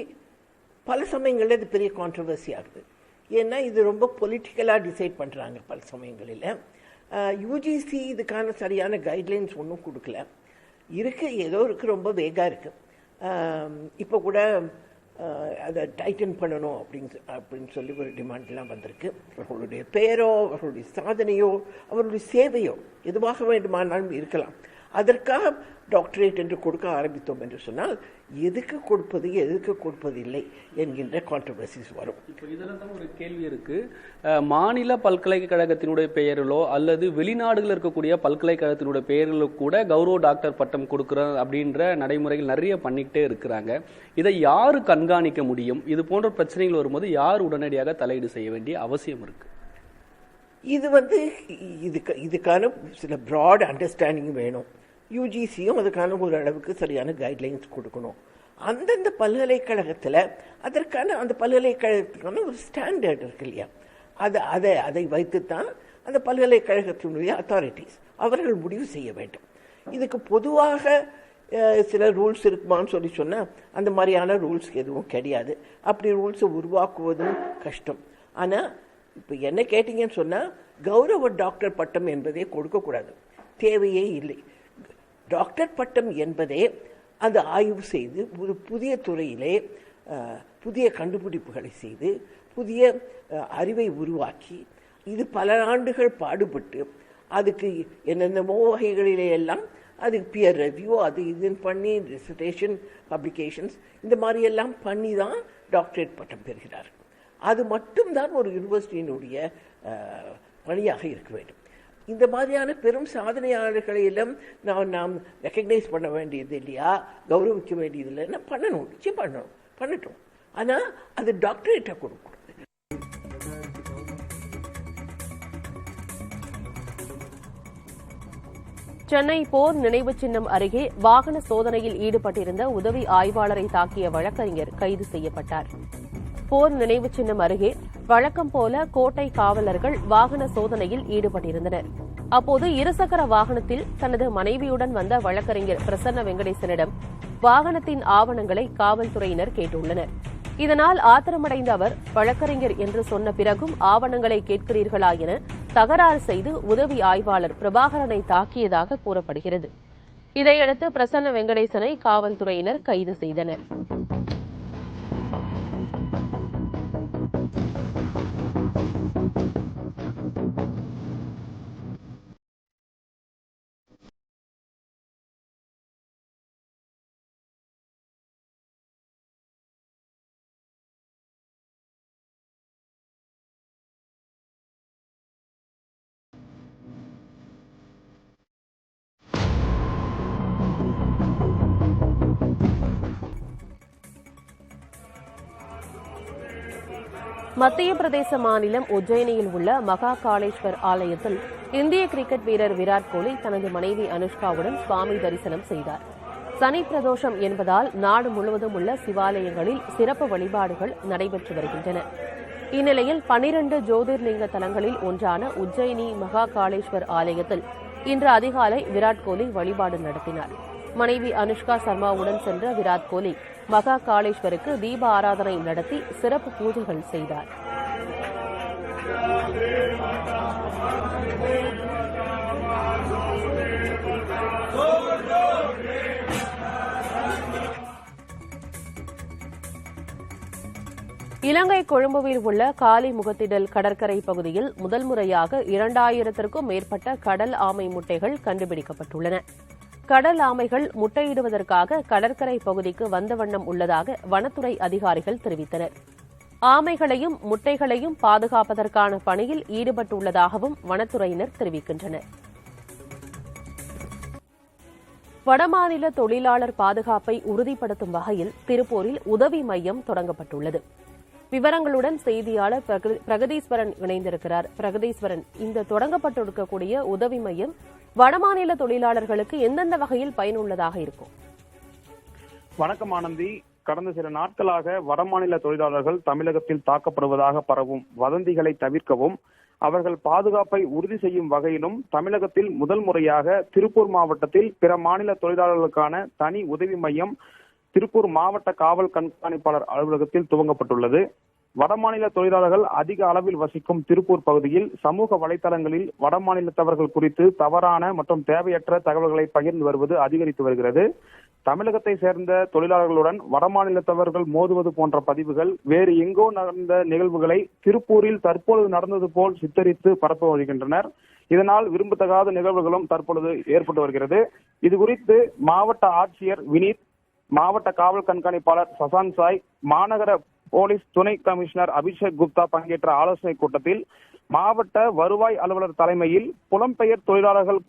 பல சமயங்களில் இது பெரிய கான்ட்ரவர்சி ஆகுது. ஏன்னா இது ரொம்ப பொலிட்டிக்கலாக டிசைட் பண்ணுறாங்க பல சமயங்களில். யூஜிசி இதுக்கான சரியான கைட்லைன்ஸ் ஒன்றும் கொடுக்கல. ஏதோ இருக்குது, ரொம்ப வேகாக இருக்குது. இப்போ கூட அதை டைட்டன் பண்ணணும் அப்படின்னு சொல்லி ஒரு டிமாண்ட்லாம் வந்திருக்கு. அவர்களுடைய பெயரோ, அவர்களுடைய சாதனையோ, அவர்களுடைய சேவையோ எதுவாக வேண்டுமானாலும் இருக்கலாம். அதற்காக டாக்டரேட் என்று கொடுக்க ஆரம்பித்தோம் என்று சொன்னால் எதுக்கு கொடுப்பது, எதுக்கு கொடுப்பதில்லை என்கின்ற கான்ட்ரவர்சிஸ் வரும். இப்போ இதில் தான் ஒரு கேள்வி இருக்கு. மாநில பல்கலைக்கழகத்தினுடைய பெயரிலோ அல்லது வெளிநாடுகளில் இருக்கக்கூடிய பல்கலைக்கழகத்தினுடைய பெயரிலோ கூட கௌரவ டாக்டர் பட்டம் கொடுக்குறோம் அப்படின்ற நடைமுறைகள் நிறைய பண்ணிக்கிட்டே இருக்கிறாங்க. இதை யாரு கண்காணிக்க முடியும்? இது போன்ற பிரச்சனைகள் வரும்போது யார் உடனடியாக தலையீடு செய்ய வேண்டிய அவசியம் இருக்கு? இது இதுக்கான சில ப்ராட் அண்டர்ஸ்டாண்டிங் வேணும். யூஜிசியும் அதுக்கான ஒரு அளவுக்கு சரியான கைட்லைன்ஸ் கொடுக்கணும். அந்தந்த பல்கலைக்கழகத்தில் அதற்கான அந்த பல்கலைக்கழகத்துக்கான ஒரு ஸ்டாண்டர்ட் இருக்கு இல்லையா, அதை வைத்துத்தான் அந்த பல்கலைக்கழகத்தினுடைய அத்தாரிட்டிஸ் அவர்கள் முடிவு செய்ய வேண்டும். இதுக்கு பொதுவாக சில ரூல்ஸ் இருக்குமான்னு சொல்லி சொன்னால் அந்த மாதிரியான ரூல்ஸ் எதுவும் கிடையாது. அப்படி ரூல்ஸை உருவாக்குவதும் கஷ்டம். ஆனால் இப்போ என்ன கேட்டீங்கன்னு சொன்னால் கௌரவ டாக்டர் பட்டம் என்பதே கொடுக்கக்கூடாது, தேவையே இல்லை. டாக்டர் பட்டம் என்பதே அது ஆய்வு செய்து ஒரு புதிய துறையிலே புதிய கண்டுபிடிப்புகளை செய்து புதிய அறிவை உருவாக்கி இது பல ஆண்டுகள் பாடுபட்டு அதுக்கு என்னென்னமோ வகைகளிலே எல்லாம் அதுக்கு பியர் ரிவ்யூ அது இதுன்னு பண்ணி டிசர்டேஷன் பப்ளிகேஷன்ஸ் இந்த மாதிரியெல்லாம் பண்ணி தான் டாக்டரேட் பட்டம் பெறுகிறார். அது மட்டும்தான் ஒரு யூனிவர்சிட்டியினுடைய பணியாக இருக்க வேண்டும். இந்த மாதிரியான பெரும் சாதனையாளர்களை எல்லாம் நாம் ரெக்கக்னைஸ் பண்ண வேண்டியது இல்லையா, கௌரவிக்க வேண்டியது இல்லைன்னா பண்ணணும், நிச்சயம் பண்ணட்டும். ஆனால் அது டாக்டரேட்டாக கொடுக்கணும். சென்னை போர் நினைவு சின்னம் அருகே வாகன சோதனையில் ஈடுபட்டிருந்த உதவி ஆய்வாளரை தாக்கிய வழக்கறிஞர் கைது செய்யப்பட்டார். போர் நினைவு சின்னம் அருகே வழக்கம் போல கோட்டை காவலர்கள் வாகன சோதனையில் ஈடுபட்டிருந்தனர். அப்போது இருசக்கர வாகனத்தில் தனது மனைவியுடன் வந்த வழக்கறிஞர் பிரசன்ன வெங்கடேசனிடம் வாகனத்தின் ஆவணங்களை காவல்துறையினர் கேட்டுள்ளனர். இதனால் ஆத்திரமடைந்த அவர் வழக்கறிஞர் என்று சொன்ன பிறகும் ஆவணங்களை கேட்கிறீர்களா என தகராறு செய்து உதவி ஆய்வாளர் பிரபாகரனை தாக்கியதாக கூறப்படுகிறது. இதையடுத்து பிரசன்ன வெங்கடேசனை காவல்துறையினர் கைது செய்தனர். மத்திய பிரதேச மாநிலம் உஜ்ஜயினியில் உள்ள மகா காளேஸ்வர் ஆலயத்தில் இந்திய கிரிக்கெட் வீரர் விராட் கோலி தனது மனைவி அனுஷ்காவுடன் சுவாமி தரிசனம் செய்தார். சனி பிரதோஷம் என்பதால் நாடு முழுவதும் உள்ள சிவாலயங்களில் சிறப்பு வழிபாடுகள் நடைபெற்று வருகின்றன. இந்நிலையில் 12 ஜோதிர்லிங்க தலங்களில் ஒன்றான உஜ்ஜயினி மகா காளேஸ்வர் ஆலயத்தில் இன்று அதிகாலை விராட் கோலி வழிபாடு நடத்தினார். மனைவி அனுஷ்கா சர்மாவுடன் சென்ற விராட் கோலி மகா காளேஸ்வருக்கு தீப ஆராதனை நடத்தி சிறப்பு பூஜைகள் செய்தார். இலங்கை கொழும்புவில் உள்ள காலிமுகத்திடல் கடற்கரை பகுதியில் முதல் முறையாக 2000க்கும் மேற்பட்ட கடல் ஆமை முட்டைகள் கண்டுபிடிக்கப்பட்டுள்ளன. கடல் ஆமைகள் முட்டையிடுவதற்காக கடற்கரை பகுதிக்கு வந்த வண்ணம் உள்ளதாக வனத்துறை அதிகாரிகள் தெரிவித்தனர். ஆமைகளையும் முட்டைகளையும் பாதுகாப்பதற்கான பணியில் ஈடுபட்டுள்ளதாகவும் வனத்துறையினர் தெரிவிக்கின்றனர். வடமாநில தொழிலாளர் பாதுகாப்பை உறுதிப்படுத்தும் வகையில் திருப்பூரில் உதவி மையம் தொடங்கப்பட்டுள்ளது. விவரங்களுடன் செய்தியாளர் பிரகதீஸ்வரன் இணைந்திருக்கிறார். பிரகதீஸ்வரன், இந்த தொடங்கப்பட்டிருக்கக்கூடிய உதவி மையம் வடமாநில தொழிலாளர்களுக்கு எந்தெந்த வகையில் பயனுள்ளதாக இருக்கும்? வணக்கம் ஆனந்தி. கடந்த சில நாட்களாக வடமாநில தொழிலாளர்கள் தமிழகத்தில் தாக்கப்படுவதாக பரவும் வதந்திகளை தவிர்க்கவும் அவர்கள் பாதுகாப்பை உறுதி செய்யும் வகையிலும் தமிழகத்தில் முதல் முறையாக திருப்பூர் மாவட்டத்தில் பிற மாநில தொழிலாளர்களுக்கான தனி உதவி மையம் திருப்பூர் மாவட்ட காவல் கண்காணிப்பாளர் அலுவலகத்தில் துவங்கப்பட்டுள்ளது. வடமாநில தொழிலாளர்கள் அதிக அளவில் வசிக்கும் திருப்பூர் பகுதியில் சமூக வலைதளங்களில் வடமாநிலத்தவர்கள் குறித்து தவறான மற்றும் தேவையற்ற தகவல்களை பகிர்ந்து வருவது அதிகரித்து வருகிறது. தமிழகத்தை சேர்ந்த தொழிலாளர்களுடன் வடமாநிலத்தவர்கள் மோதுவது போன்ற பதிவுகள் வேறு எங்கோ நடந்த நிகழ்வுகளை திருப்பூரில் தற்பொழுது நடந்தது போல் சித்தரித்து பரப்ப வருகின்றனர். இதனால் விரும்பத்தகாத நிகழ்வுகளும் தற்பொழுது ஏற்பட்டு வருகிறது. இது குறித்து மாவட்ட ஆட்சியர் வினீத், மாவட்ட காவல் கண்காணிப்பாளர் சசாந்த் சாய், மாநகர போலீஸ் துணை கமிஷனர் அபிஷேக் குப்தா பங்கேற்ற ஆலோசனைக் கூட்டத்தில் மாவட்ட வருவாய் அலுவலர் தலைமையில் புலம்பெயர் தொழிலாளர்கள்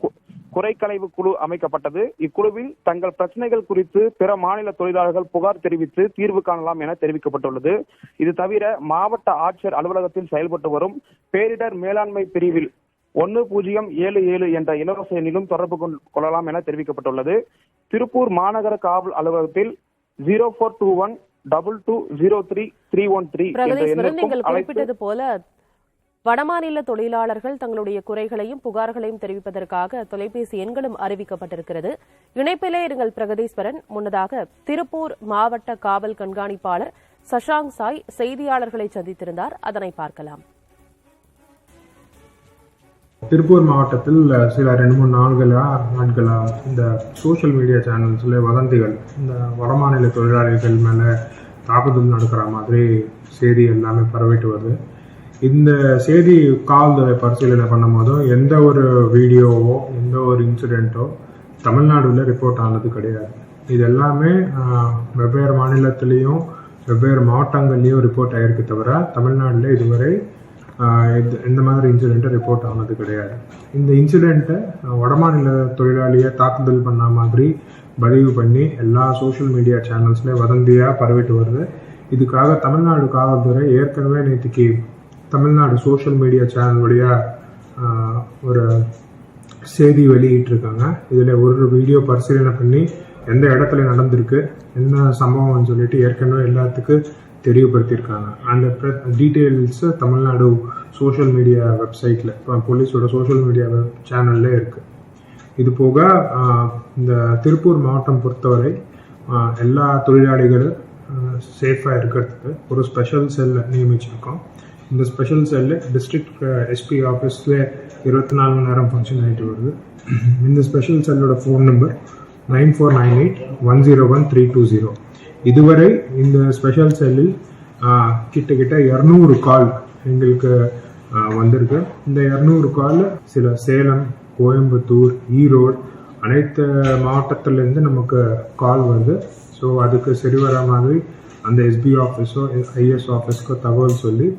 குறைக்களைவு குழு அமைக்கப்பட்டது. இக்குழுவில் தங்கள் பிரச்சனைகள் குறித்து பிற மாநில தொழிலாளர்கள் புகார் தெரிவித்து தீர்வு காணலாம் என தெரிவிக்கப்பட்டுள்ளது. இது தவிர மாவட்ட ஆட்சியர் அலுவலகத்தில் செயல்பட்டு வரும் பேரிடர் மேலாண்மை பிரிவில் 1077 என்ற இலவச எண்ணிலும் தொடர்பு கொள்ளலாம் என தெரிவிக்கப்பட்டுள்ளது. திருப்பூர் மாநகர காவல் அலுவலகத்தில் 0421220313 நீங்கள் குறிப்பிட்டது போல வடமாநில தொழிலாளர்கள் தங்களுடைய குறைகளையும் புகார்களையும் தெரிவிப்பதற்காக தொலைபேசி எண்களும் அறிவிக்கப்பட்டிருக்கிறது. இணைப்பிலே இருங்கள் பிரகதீஸ்வரன். முன்னதாக திருப்பூர் மாவட்ட காவல் கண்காணிப்பாளர் சஷாங்க் சாய் செய்தியாளர்களை சந்தித்திருந்தார். அதனை பார்க்கலாம். திருப்பூர் மாவட்டத்தில் சில 2-3 நாட்களா இந்த சோஷியல் மீடியா சேனல்ஸ்ல வதந்திகள், இந்த வடமாநில தொழிலாளிகள் மேல தாக்குதல் நடக்கிற மாதிரி செய்தி எல்லாமே பரவிட்டு வருது. இந்த செய்தி காவல்துறை பரிசீலனை பண்ணும் போதும் எந்த ஒரு வீடியோவோ எந்த ஒரு இன்சிடென்ட்டோ தமிழ்நாடுல ரிப்போர்ட் ஆனது கிடையாது. இது எல்லாமே வெவ்வேறு மாநிலத்திலையும் வெவ்வேறு மாவட்டங்கள்லையும் ரிப்போர்ட் ஆயிருக்கு தவிர தமிழ்நாடுல இதுவரை இந்த மாதிரி இன்சிடென்ட் ரிப்போர்ட் ஆனது கிடையாது. இந்த இன்சிடென்ட்டை வடமாநில தொழிலாளியை தாக்குதல் பண்ண மாதிரி பதிவு பண்ணி எல்லா சோஷியல் மீடியா சேனல்ஸ்ல வதந்தியா பரவிட்டு வருது. இதுக்காக தமிழ்நாடு காவல்துறை ஏற்கனவே நேற்றுக்கு தமிழ்நாடு சோஷியல் மீடியா சேனல் வழியா ஒரு செய்தி வெளியிட்டிருக்காங்க. இதுல ஒரு வீடியோ பரிசீலனை பண்ணி எந்த இடத்துல நடந்திருக்கு, என்ன சம்பவம்னு சொல்லிட்டு ஏற்கனவே எல்லாத்துக்கும் தெரியப்படுத்தியிருக்காங்க. அந்த டீட்டெயில்ஸ் தமிழ்நாடு சோஷியல் மீடியா வெப்சைட்ல, போலீஸோட சோஷியல் மீடியா சேனல்ல இருக்கு. இது போக இந்த திருப்பூர் மாவட்டம் பொறுத்தவரை எல்லா தொழிலாளிகளும் சேஃபா இருக்கிறதுக்கு ஒரு ஸ்பெஷல் செல் நியமிச்சிருக்கோம். இந்த ஸ்பெஷல் செல்லு டிஸ்ட்ரிக்ட் எஸ்பி ஆஃபீஸ்ல 24 மணி நேரம் ஃபங்க்ஷன் ஆகிட்டு வருது. இந்த ஸ்பெஷல் செல்லோட ஃபோன் நம்பர் 9498101320. இதுவரை இந்த ஸ்பெஷல் செல்லில் கிட்டத்தட்ட 200 கால் எங்களுக்கு வந்திருக்கு. இந்த 200 கால் சில சேலம், கோயம்புத்தூர், ஈரோடு அனைத்து மாவட்டத்திலேருந்து நமக்கு கால் வருது. ஸோ அதுக்கு சரி வர மாதிரி அந்த எஸ்பி ஆஃபீஸோ ஐஎஸ் ஆஃபீஸ்க்கோ தகவல் சொல்லி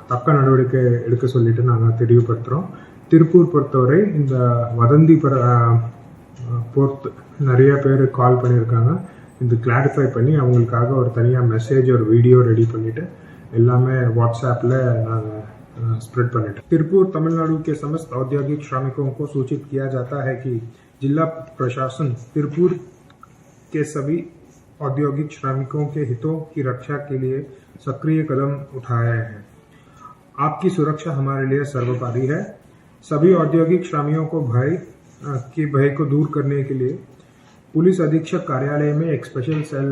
தக்க நடவடிக்கை எடுக்க சொல்லிட்டு நாங்கள் தெளிவுபடுத்துகிறோம். திருப்பூர் பொறுத்தவரை இந்த வதந்தி பொறுத்து நிறைய பேர் கால் பண்ணியிருக்காங்க. இது கிளாரிஃபை பண்ணி அவங்களுக்காக ஒரு தனியாக மெசேஜ் ஒரு வீடியோ ரெடி பண்ணிட்டு எல்லாமே வாட்ஸ்அப்பில் நாங்கள் स्प्रेड பண்ணிட்டோம். तिरुपुर तमिलनाडु के समस्त औद्योगिक श्रमिकों को सूचित किया जाता है कि जिला प्रशासन तिरुपुर के सभी औद्योगिक श्रमिकों के हितों की रक्षा के लिए सक्रिय कदम उठाए हैं। आपकी सुरक्षा हमारे लिए सर्वोपरि है। सभी औद्योगिक श्रमिकों को भय को दूर करने के लिए पुलिस अधीक्षक कार्यालय में एक स्पेशल सेल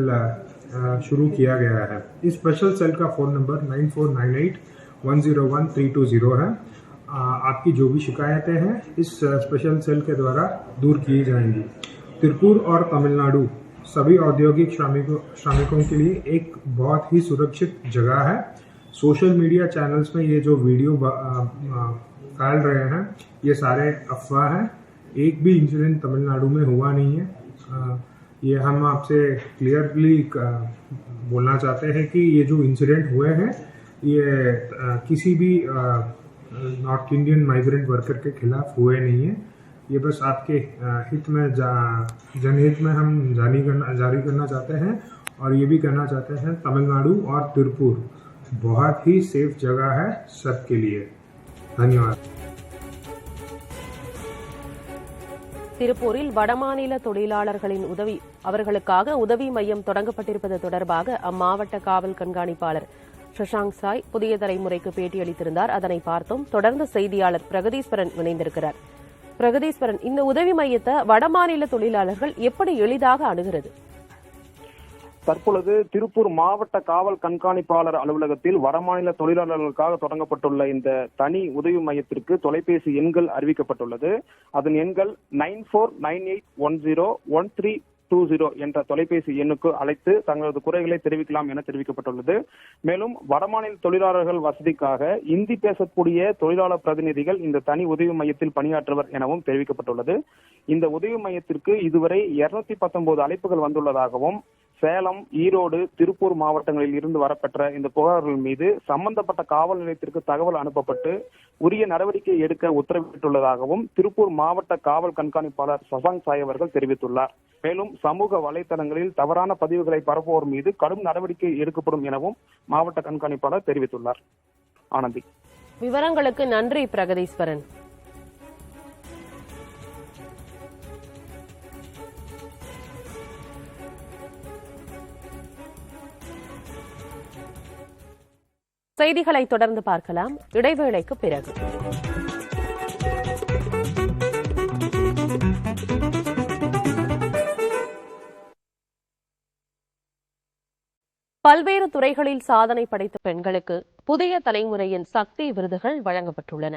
शुरू किया गया है। इस स्पेशल सेल का फोन नंबर 9498101320 है। आपकी जो भी शिकायतें हैं इस स्पेशल सेल के द्वारा दूर की जाएंगी। तिरुपुर और तमिलनाडु सभी औद्योगिक श्रमिकों के लिए एक बहुत ही सुरक्षित जगह है। सोशल मीडिया चैनल्स में ये जो वीडियो फैल रहे हैं ये सारे अफवाह हैं। एक भी इंसिडेंट तमिलनाडु में हुआ नहीं है। ये हम आपसे क्लियरली बोलना चाहते हैं कि ये जो इंसिडेंट हुए हैं ये किसी भी नॉर्थ इंडियन माइग्रेंट वर्कर के खिलाफ हुए नहीं है। ये बस आपके हित में जनहित में हम जारी करना चाहते हैं और ये भी कहना चाहते हैं तमिलनाडु और तिरुपुर बहुत ही सेफ जगह है सबके लिए। धन्यवाद। திருப்பூரில் வடமாநில தொழிலாளர்களின் அவர்களுக்காக உதவி மையம் தொடங்கப்பட்டிருப்பது தொடர்பாக அம்மாவட்ட காவல் கண்காணிப்பாளர் சஷாங்க் சாய் புதிய தலைமுறைக்கு பேட்டியளித்திருந்தார். அதனை பார்த்தோம். தொடர்ந்து செய்தியாளர் பிரகதீஸ்வரன் இணைந்திருக்கிறார். பிரகதீஸ்வரன், இந்த உதவி மையத்தை வடமாநில தொழிலாளர்கள் எப்படி எளிதாக அணுகிறது? தற்பொழுது திருப்பூர் மாவட்ட காவல் கண்காணிப்பாளர் அலுவலகத்தில் வடமாநில தொழிலாளர்களுக்காக தொடங்கப்பட்டுள்ள இந்த தனி உதவி மையத்திற்கு தொலைபேசி எண்கள் அறிவிக்கப்பட்டுள்ளது. அதன் எண்கள் 9498101320 என்ற தொலைபேசி எண்ணுக்கு அழைத்து தங்களது குறைகளை தெரிவிக்கலாம் என தெரிவிக்கப்பட்டுள்ளது. மேலும் வடமாநில தொழிலாளர்கள் வசதிக்காக இந்தி பேசக்கூடிய தொழிலாளர் பிரதிநிதிகள் இந்த தனி உதவி மையத்தில் பணியாற்றுவர் எனவும் தெரிவிக்கப்பட்டுள்ளது. இந்த உதவி மையத்திற்கு இதுவரை 219 அழைப்புகள் வந்துள்ளதாகவும் சேலம், ஈரோடு, திருப்பூர் மாவட்டங்களில் இருந்து வரப்பெற்ற இந்த புகார்கள் மீது சம்பந்தப்பட்ட காவல் நிலையத்திற்கு தகவல் அனுப்பப்பட்டு உரிய நடவடிக்கை எடுக்க உத்தரவிட்டுள்ளதாகவும் திருப்பூர் மாவட்ட காவல் கண்காணிப்பாளர் சஷாங்க் சாய் அவர்கள் தெரிவித்துள்ளார். மேலும் சமூக வலைதளங்களில் தவறான பதிவுகளை பரப்புவோர் மீது கடும் நடவடிக்கை எடுக்கப்படும் எனவும் மாவட்ட கண்காணிப்பாளர் தெரிவித்துள்ளார். ஆனந்தி, விவரங்களுக்கு நன்றி பிரகதீஸ்வரன். செய்திகளை தொடர்ந்து பார்க்கலாம். இடைவேளைக்கு பிறகு பல்வேறு துறைகளில் சாதனை படைத்த பெண்களுக்கு புதிய தலைமுறையின் சக்தி விருதுகள் வழங்கப்பட்டுள்ளன.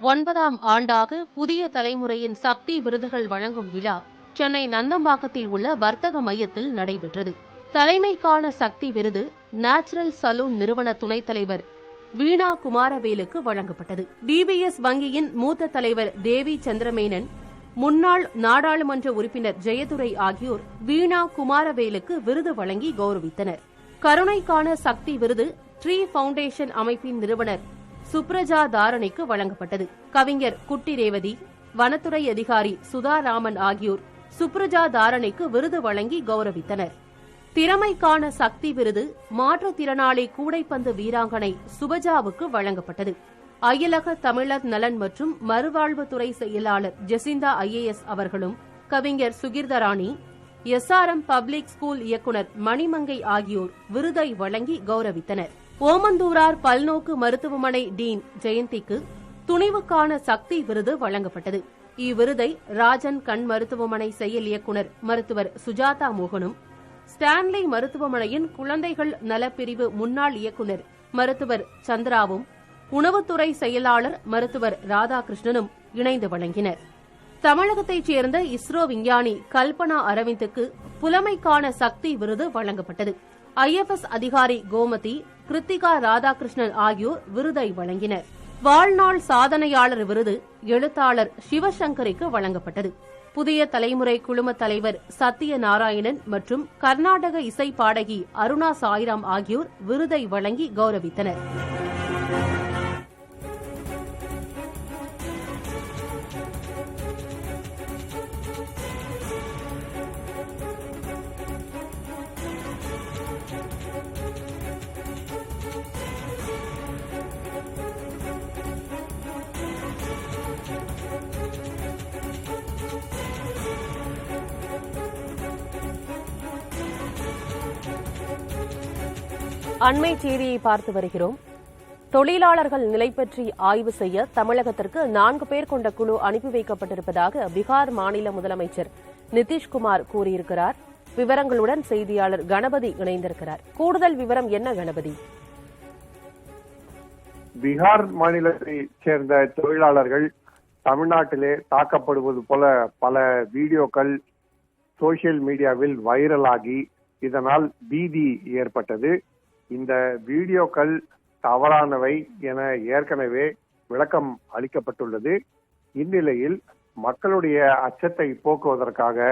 ஒன்பதாம் ஆண்டாக புதிய தலைமுறையின் சக்தி விருதுகள் வழங்கும் விழா சென்னை நந்தம்பாக்கத்தில் உள்ள வர்த்தக மையத்தில் நடைபெற்றது. தலைமைக்கான சக்தி விருது நேச்சுரல் சலூன் நிறுவன துணைத் தலைவர் வீணா குமாரவேலுக்கு வழங்கப்பட்டது. டிபிஎஸ் வங்கியின் மூத்த தலைவர் தேவி சந்திரமேனன், முன்னாள் நாடாளுமன்ற உறுப்பினர் ஜெயதுரை ஆகியோர் வீணா குமாரவேலுக்கு விருது வழங்கி கௌரவித்தனர். கருணைக்கான சக்தி விருது ட்ரீ பவுண்டேஷன் அமைப்பின் நிறுவனர் சுப்ரஜா தாரணிக்கு வழங்கப்பட்டது. கவிஞர் குட்டி ரேவதி, வனத்துறை அதிகாரி சுதாராமன் ஆகியோர் சுப்ரஜா தாரணிக்கு விருது வழங்கி கௌரவித்தனர். திறமைக்கான சக்தி விருது மாற்றுத்திறனாளி கூடைப்பந்து வீராங்கனை சுபஜாவுக்கு வழங்கப்பட்டது. அயலக தமிழர் நலன் மற்றும் மறுவாழ்வுத்துறை செயலாளர் ஜெசிந்தா IAS அவர்களும் கவிஞர் சுகிர்தராணி, SRM பப்ளிக் ஸ்கூல் இயக்குநர் மணிமங்கை ஆகியோர் விருதை வழங்கி கௌரவித்தனர். ஓமந்தூரார் பல்நோக்கு மருத்துவமனை டீன் ஜெயந்திக்கு துணிவுக்கான சக்தி விருது வழங்கப்பட்டது. இவ்விருதை ராஜன் கண் மருத்துவமனை செயல் இயக்குநர் மருத்துவர் சுஜாதா மோகனும், ஸ்டான்லி மருத்துவமனையின் குழந்தைகள் நலப்பிரிவு முன்னாள் இயக்குநர் மருத்துவர் சந்திராவும், உணவுத்துறை செயலாளர் மருத்துவர் ராதாகிருஷ்ணனும் இணைந்து வழங்கினர். தமிழகத்தைச் சேர்ந்த இஸ்ரோ விஞ்ஞானி கல்பனா அரவிந்துக்கு புலமைக்கான சக்தி விருது வழங்கப்பட்டது. IFS அதிகாரி கோமதி, கிருத்திகா ராதாகிருஷ்ணன் ஆகியோர் விருதை வழங்கினர். வாழ்நாள் சாதனையாளர் விருது எழுத்தாளர் சிவசங்கரிக்கு வழங்கப்பட்டது. புதிய தலைமுறை குழும தலைவர் சத்யநாராயணன் மற்றும் கர்நாடக இசை பாடகி அருணா சாய்ராம் ஆகியோர் விருதை வழங்கி கௌரவித்தனர். அண்மை செய்தியை பார்த்து வருகிறோம். தொழிலாளர்கள் நிலை பற்றி ஆய்வு செய்ய தமிழகத்திற்கு 4 பேர் கொண்ட குழு அனுப்பி வைக்கப்பட்டிருப்பதாக பீகார் மாநில முதலமைச்சர் நிதிஷ்குமார் கூறியிருக்கிறார். விவரங்களுடன் செய்தியாளர் கணபதி இணைந்திருக்கிறார். கூடுதல் விவரம் என்ன கணபதி? பீகார் மாநிலத்தைச் சேர்ந்த தொழிலாளர்கள் தமிழ்நாட்டிலே தாக்கப்படுவது போல பல வீடியோக்கள் சோசியல் மீடியாவில் வைரலாகி இதனால் பீதி ஏற்பட்டது. இந்த வீடியோக்கள் தவறானவை என ஏற்கனவே விளக்கம் அளிக்கப்பட்டுள்ளது. இந்நிலையில் மக்களுடைய அச்சத்தை போக்குவதற்காக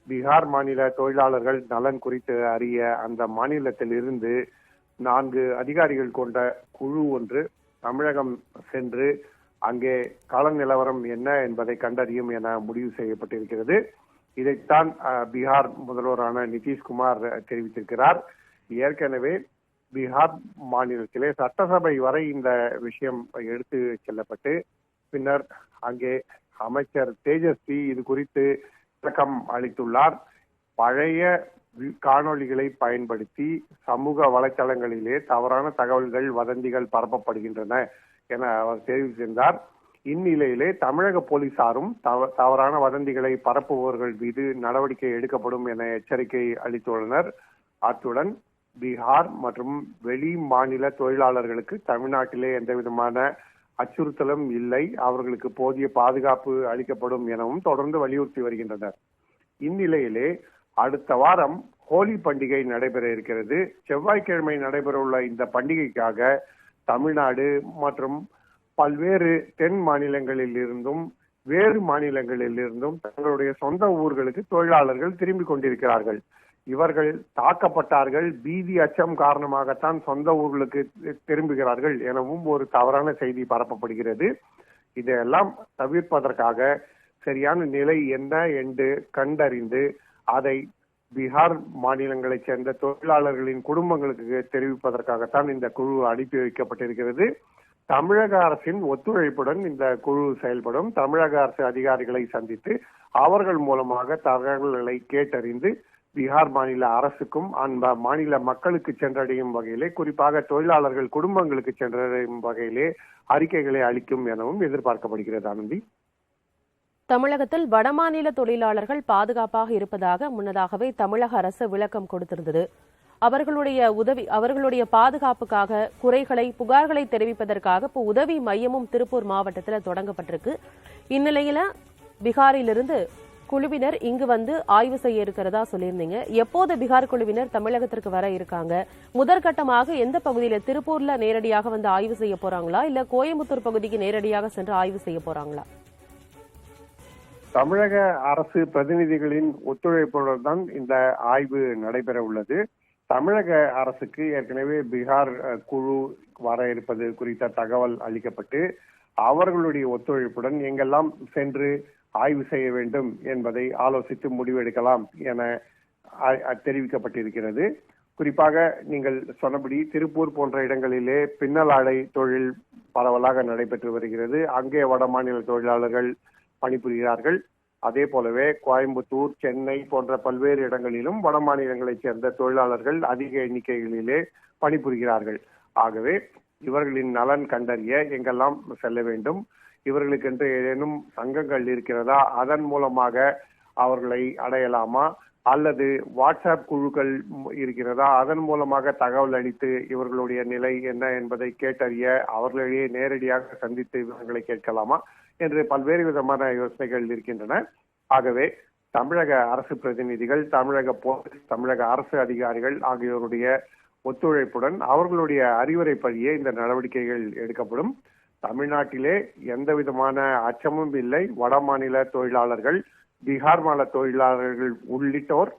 பீகார் மாநில தொழிலாளர்கள் நலன் குறித்து அறிய அந்த மாநிலத்தில் இருந்து 4 அதிகாரிகள் கொண்ட குழு ஒன்று தமிழகம் சென்று அங்கே கள நிலவரம் என்ன என்பதை கண்டறியும் என முடிவு செய்யப்பட்டிருக்கிறது. இதைத்தான் பீகார் முதல்வரான நிதிஷ்குமார் தெரிவித்திருக்கிறார். ஏற்கனவே பீகார் மாநிலத்திலே சட்டசபை வரை இந்த விஷயம் எடுத்து செல்லப்பட்டு பின்னர் அங்கே அமைச்சர் தேஜஸ்வி இது குறித்து விளக்கம் அளித்துள்ளார். பழைய காணொளிகளை பயன்படுத்தி சமூக வலைதளங்களிலே தவறான தகவல்கள் வதந்திகள் பரப்பப்படுகின்றன என அவர் தெரிவித்திருந்தார். இந்நிலையிலே தமிழக போலீசாரும் தவறான வதந்திகளை பரப்புபவர்கள் மீது நடவடிக்கை எடுக்கப்படும் என எச்சரிக்கை அளித்துள்ளனர். அத்துடன் பீகார் மற்றும் வெளி மாநில தொழிலாளர்களுக்கு தமிழ்நாட்டிலே எந்தவிதமான அச்சுறுத்தலும் இல்லை, அவர்களுக்கு போதிய பாதுகாப்பு அளிக்கப்படும் எனவும் தொடர்ந்து வலியுறுத்தி வருகின்றனர். இந்நிலையிலே அடுத்த வாரம் ஹோலி பண்டிகை நடைபெற இருக்கிறது. செவ்வாய்க்கிழமை நடைபெறவுள்ள இந்த பண்டிகைக்காக தமிழ்நாடு மற்றும் பல்வேறு தென் மாநிலங்களில் இருந்தும் வேறு மாநிலங்களில் இருந்தும் தங்களுடைய சொந்த ஊர்களுக்கு தொழிலாளர்கள் திரும்பிக் கொண்டிருக்கிறார்கள். இவர்கள் தாக்கப்பட்டார்கள், பீதி அச்சம் காரணமாகத்தான் சொந்த ஊர்களுக்கு திரும்புகிறார்கள் எனவும் ஒரு தவறான செய்தி பரப்பப்படுகிறது. இதையெல்லாம் தவிர்ப்பதற்காக சரியான நிலை என்ன என்று கண்டறிந்து அதை பீகார் மாநிலங்களைச் சேர்ந்த தொழிலாளர்களின் குடும்பங்களுக்கு தெரிவிப்பதற்காகத்தான் இந்த குழு அனுப்பி வைக்கப்பட்டிருக்கிறது. தமிழக அரசின் ஒத்துழைப்புடன் இந்த குழு செயல்படும். தமிழக அரசு அதிகாரிகளை சந்தித்து அவர்கள் மூலமாக தகவல்களை கேட்டறிந்து பீகார் மாநில அரசுக்கும் அந்த மாநில மக்களுக்கு சென்றடையும் வகையிலே, குறிப்பாக தொழிலாளர்கள் குடும்பங்களுக்கு சென்றடையும் வகையிலே அறிக்கைகளை அளிக்கும் எனவும் எதிர்பார்க்கப்படுகிறது. ஆனந்தி, தமிழகத்தில் வடமாநில தொழிலாளர்கள் பாதுகாப்பாக இருப்பதாக முன்னதாகவே தமிழக அரசு விளக்கம் கொடுத்திருந்தது. அவர்களுடைய பாதுகாப்புக்காக புகார்களை தெரிவிப்பதற்காக இப்போ உதவி மையமும் திருப்பூர் மாவட்டத்தில் தொடங்கப்பட்டிருக்கு. இந்நிலையில பீகாரிலிருந்து குழுவினர் இங்கு வந்து ஆய்வு செய்ய இருக்கிறதா சொல்லியிருந்தீங்க. எப்போது பீகார் குழுவினர் தமிழகத்திற்கு வர இருக்காங்க? முதற்கட்டமாக எந்த பகுதியில, திருப்பூர்ல நேரடியாக வந்து ஆய்வு செய்ய போறாங்களா, இல்ல கோயம்புத்தூர் பகுதிக்கு நேரடியாக சென்று ஆய்வு செய்ய போறாங்களா? தமிழக அரசு பிரதிநிதிகளின் ஒத்துழைப்புடன் தான் இந்த ஆய்வு நடைபெற உள்ளது. தமிழக அரசுக்கு ஏற்கனவே பீகார் குழு வர இருப்பது குறித்த தகவல் அளிக்கப்பட்டு அவர்களுடைய ஒத்துழைப்புடன் எங்கெல்லாம் சென்று ஆய்வு செய்ய வேண்டும் என்பதை ஆலோசித்து முடிவெடுக்கலாம் என தெரிவிக்கப்பட்டிருக்கிறது. குறிப்பாக நீங்கள் சொன்னபடி திருப்பூர் போன்ற இடங்களிலே பின்னலாடை தொழில் பரவலாக நடைபெற்று வருகிறது. அங்கே வட மாநில தொழிலாளர்கள் பணிபுரிகிறார்கள். அதே போலவே கோயம்புத்தூர், சென்னை போன்ற பல்வேறு இடங்களிலும் வட மாநிலங்களைச் சேர்ந்த தொழிலாளர்கள் அதிக எண்ணிக்கைகளிலே பணிபுரிகிறார்கள். ஆகவே இவர்களின் நலன் கண்டறிய எங்கெல்லாம் செல்ல வேண்டும், இவர்களுக்கென்று ஏதேனும் சங்கங்கள் இருக்கிறதா, அதன் மூலமாக அவர்களை அடையலாமா, அல்லது வாட்ஸ்அப் குழுக்கள் இருக்கிறதா, அதன் மூலமாக தகவல் அளித்து இவர்களுடைய நிலை என்ன என்பதை கேட்டறிய அவர்களையே நேரடியாக சந்தித்து விவரங்களை கேட்கலாமா என்று பல்வேறு விதமான யோசனைகள் இருக்கின்றன. ஆகவே தமிழக அரசு பிரதிநிதிகள், தமிழக போலீஸ், தமிழக அரசு அதிகாரிகள் ஆகியோருடைய ஒத்துழைப்புடன் அவர்களுடைய அறிவுரைப்படியே இந்த நடவடிக்கைகள் எடுக்கப்படும். தமிழ்நாட்டிலே எந்த விதமான அச்சமும் இல்லை. வட மாநில தொழிலாளர்கள், பீகார் மாநில தொழிலாளர்கள் உள்ளிட்டோர்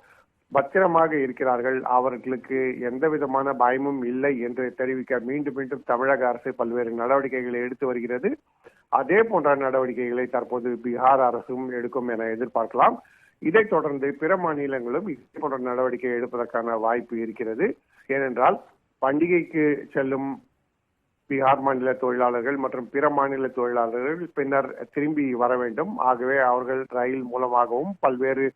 பத்திரமாக இருக்கிறார்கள். அவர்களுக்கு எந்த விதமான பயமும் இல்லை என்று தெரிவிக்க மீண்டும் மீண்டும் தமிழக அரசு பல்வேறு நடவடிக்கைகளை எடுத்து வருகிறது. அதே போன்ற நடவடிக்கைகளை தற்போது பீகார் அரசும் எடுக்கும் என எதிர்பார்க்கலாம். இதைத் தொடர்ந்து பிற மாநிலங்களும் இதே போன்ற நடவடிக்கை எடுப்பதற்கான வாய்ப்பு இருக்கிறது. ஏனென்றால் பண்டிகைக்கு செல்லும் பீகார் மாநில தொழிலாளர்கள் மற்றும் பிற மாநில தொழிலாளர்கள் பின்னர் திரும்பி வர வேண்டும். ஆகவே அவர்கள் ரயில் மூலமாகவும் பல்வேறு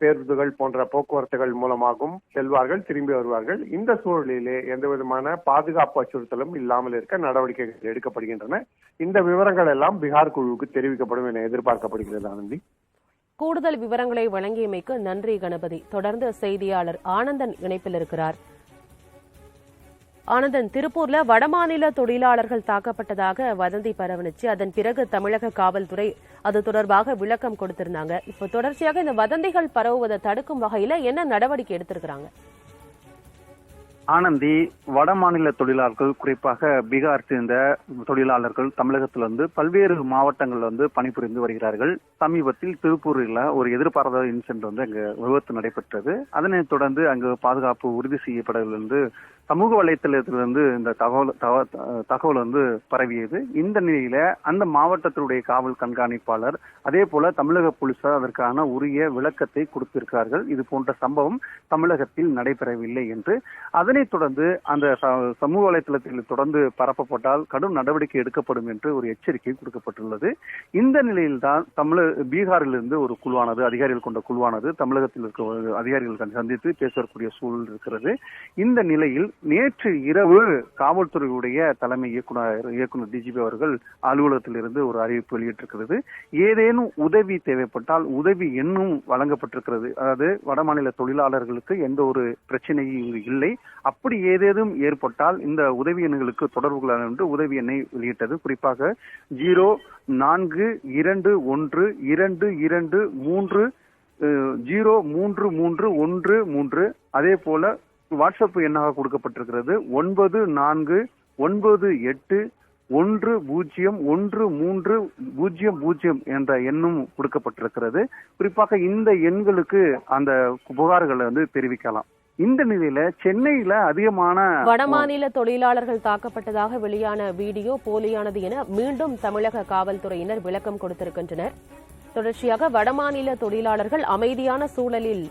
பேருந்துகள் போன்ற போக்குவரத்துகள் மூலமாகவும் செல்வார்கள், திரும்பி வருவார்கள். இந்த சூழலிலே எந்த விதமான பாதுகாப்பு அச்சுறுத்தலும் இல்லாமல் இருக்க நடவடிக்கைகள் எடுக்கப்படுகின்றன. இந்த விவரங்கள் எல்லாம் பீகார் குழுவுக்கு தெரிவிக்கப்படும் என எதிர்பார்க்கப்படுகிறது. ஆனந்தி, கூடுதல் விவரங்களை வழங்கியமைக்கு நன்றி கணபதி. தொடர்ந்து செய்தியாளர் ஆனந்தன் இணைப்பில் இருக்கிறார். ஆனந்தன், திருப்பூர்ல வடமாநில தொழிலாளர்கள் தாக்கப்பட்டதாக வதந்தி பரவணிச்சு, அதன் பிறகு தமிழக காவல்துறை அது தொடர்பாக விளக்கம் கொடுத்திருந்தாங்க. இப்ப தொடர்ச்சியாக இந்த வதந்திகள் பரவுவதை தடுக்கும் வகையில என்ன நடவடிக்கை எடுத்திருக்கிறாங்க? ஆனந்தி, வட மாநில தொழிலாளர்கள், குறிப்பாக பீகார் சேர்ந்த தொழிலாளர்கள் தமிழகத்திலிருந்து பல்வேறு மாவட்டங்கள்ல பணிபுரிந்து வருகிறார்கள். சமீபத்தில் திருப்பூரில் ஒரு எதிர்பாராத இன்சிடென்ட் அங்கு விபத்து நடைபெற்றது. அதனைத் தொடர்ந்து அங்கு பாதுகாப்பு உறுதி செய்யப்படவில்லை சமூக வலைத்தளத்திலிருந்து இந்த தகவல் பரவியது. இந்த நிலையில அந்த மாவட்டத்தினுடைய காவல் கண்காணிப்பாளர் அதே போல தமிழக போலீசார் அதற்கான உரிய விளக்கத்தை கொடுத்திருக்கிறார்கள். இது போன்ற சம்பவம் தமிழகத்தில் நடைபெறவில்லை என்று. அதனைத் தொடர்ந்து அந்த சமூக வலைத்தளத்தில் தொடர்ந்து பரப்பப்பட்டால் கடும் நடவடிக்கை எடுக்கப்படும் என்று ஒரு எச்சரிக்கை கொடுக்கப்பட்டுள்ளது. இந்த நிலையில்தான் பீகாரிலிருந்து ஒரு குழுவானது, அதிகாரிகள் கொண்ட குழுவானது தமிழகத்தில் இருக்க அதிகாரிகள் சந்தித்து பேசக்கூடிய சூழல் இருக்கிறது. இந்த நிலையில் நேற்று இரவு காவல்துறையுடைய தலைமை இயக்குனர் டிஜிபி அவர்கள் அலுவலகத்திலிருந்து ஒரு அறிவிப்பு வெளியிட்டிருக்கிறது. ஏதேனும் உதவி தேவைப்பட்டால் உதவி எண்ணும் வழங்கப்பட்டிருக்கிறது. அதாவது வடமாநில தொழிலாளர்களுக்கு எந்த ஒரு பிரச்சனையும் இல்லை, அப்படி ஏதேனும் ஏற்பட்டால் இந்த உதவி எண்களுக்கு தொடர்பு கொள்ளலாம் என்று உதவி எண்ணை வெளியிட்டது. குறிப்பாக 042222303313. அதே போல வாட்ஸ்அப் எண்ணாக கொடுக்கப்பட்டிருக்கிறது 9498101300 என்ற எண்ணும் கொடுக்கப்பட்டிருக்கிறது. குறிப்பாக இந்த எண்களுக்கு அந்த புகார்களை தெரிவிக்கலாம். இந்த நிலையில சென்னையில அதிகமான வடமாநில தொழிலாளர்கள் தாக்கப்பட்டதாக வெளியான வீடியோ போலியானது என மீண்டும் தமிழக காவல்துறையினர் விளக்கம் கொடுத்திருக்கின்றனர். தொடர்ச்சியாக வடமாநில தொழிலாளர்கள் அமைதியான சூழலில்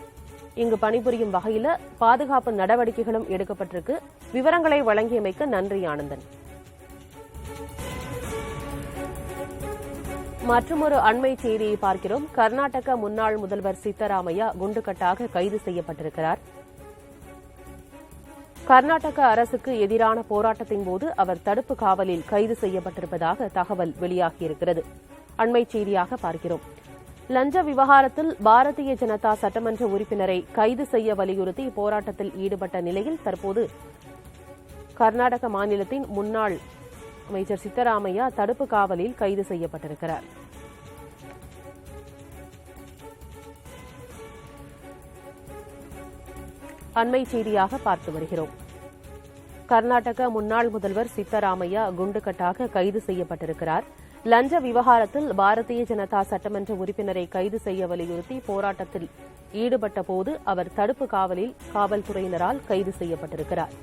இங்கு பணிபுரியும் வகையில பாதுகாப்பு நடவடிக்கைகளும் எடுக்கப்பட்டிருக்கு. விவரங்களை வழங்கியமைக்கு நன்றி ஆனந்தன். மற்றொரு அண்மை செய்தியை பார்க்கிறோம். கர்நாடக முன்னாள் முதல்வர் சித்தராமையா குண்டுகட்டாக கைது செய்யப்பட்டிருக்கிறார். கர்நாடக அரசுக்கு எதிரான போராட்டத்தின் போது அவர் தடுப்பு காவலில் கைது செய்யப்பட்டிருப்பதாக தகவல் வெளியாகியிருக்கிறது. அண்மை செய்தியாக பார்க்கிறோம். லஞ்ச விவகாரத்தில் பாரதிய ஜனதா சட்டமன்ற உறுப்பினரை கைது செய்ய வலியுறுத்தி போராட்டத்தில் ஈடுபட்ட நிலையில் தற்போது கர்நாடக மாநிலத்தின் முன்னாள் அமைச்சர் சித்தராமையா தடுப்பு காவலில் கைது செய்யப்பட்டிருக்கிறார். அண்மை செய்தியாக பார்த்து வருகிறோம். கர்நாடக முன்னாள் முதல்வர் சித்தராமையா குண்டுகட்டாக கைது செய்யப்பட்டிருக்கிறார். லஞ்ச விவகாரத்தில் பாரதிய ஜனதா சட்டமன்ற உறுப்பினரை கைது செய்ய வலியுறுத்தி போராட்டத்தில் ஈடுபட்ட போது அவர் தடுப்பு காவலில் காவல்துறையினரால் கைது செய்யப்பட்டிருக்கிறார்.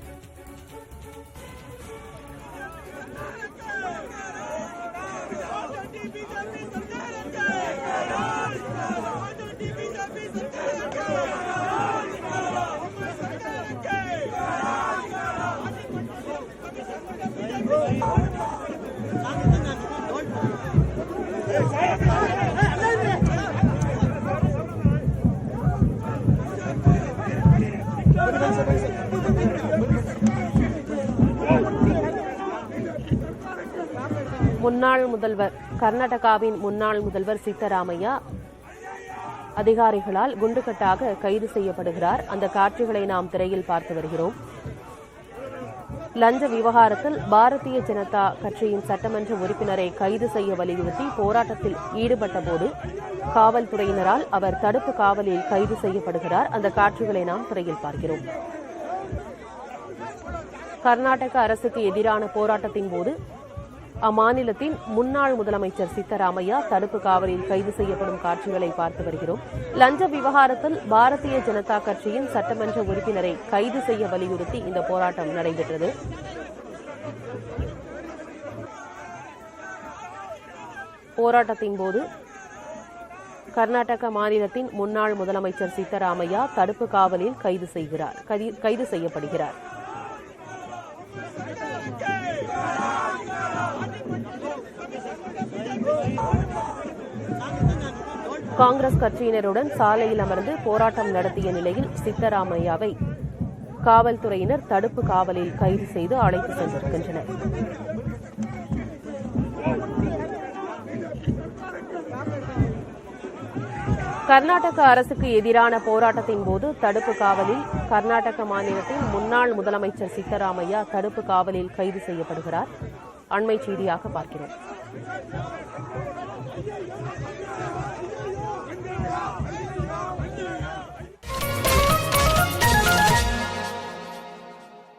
முன்னாள் முதல்வர் கர்நாடகாவின் முன்னாள் முதல்வர் சித்தராமையா அதிகாரிகளால் குண்டுகட்டாக கைது செய்யப்படுகிறார். அந்த காட்சிகளை நாம் திரையில் பார்த்து வருகிறோம். லஞ்ச விவகாரத்தில் பாரதிய ஜனதா கட்சியின் சட்டமன்ற உறுப்பினரை கைது செய்ய வலியுறுத்தி போராட்டத்தில் ஈடுபட்ட போது காவல்துறையினரால் அவர் தடுப்பு காவலில் கைது செய்யப்படுகிறார். அந்த காட்சிகளை நாம் திரையில் பார்க்கிறோம். கர்நாடக அரசுக்கு எதிரான போராட்டத்தின் போது அம்மாநிலத்தின் முன்னாள் முதலமைச்சர் சித்தராமையா தடுப்பு காவலில் கைது செய்யப்படும் காட்சிகளை பார்த்து வருகிறோம். லஞ்ச விவகாரத்தில் பாரதிய ஜனதா கட்சியின் சட்டமன்ற உறுப்பினரை கைது செய்ய வலியுறுத்தி இந்த போராட்டம் நடைபெற்றது. போராட்டத்தின் போது கர்நாடக மாநிலத்தின் முன்னாள் முதலமைச்சர் சித்தராமையா தடுப்பு காவலில் கைது செய்யப்படுகிறார். காங்கிரஸ் கட்சியினருடன் சாலையில் அமர்ந்து போராட்டம் நடத்திய நிலையில் சித்தராமையாவை காவல்துறையினர் தடுப்பு காவலில் கைது செய்து அழைத்து சென்றிருக்கின்றனர். கர்நாடக அரசுக்கு எதிரான போராட்டத்தின் போது தடுப்பு காவலில் கர்நாடக மாநிலத்தின் முன்னாள் முதலமைச்சர் சித்தராமையா தடுப்பு காவலில் கைது செய்யப்படுகிறார். அண்மை செய்தியாக பார்க்கிறோம்.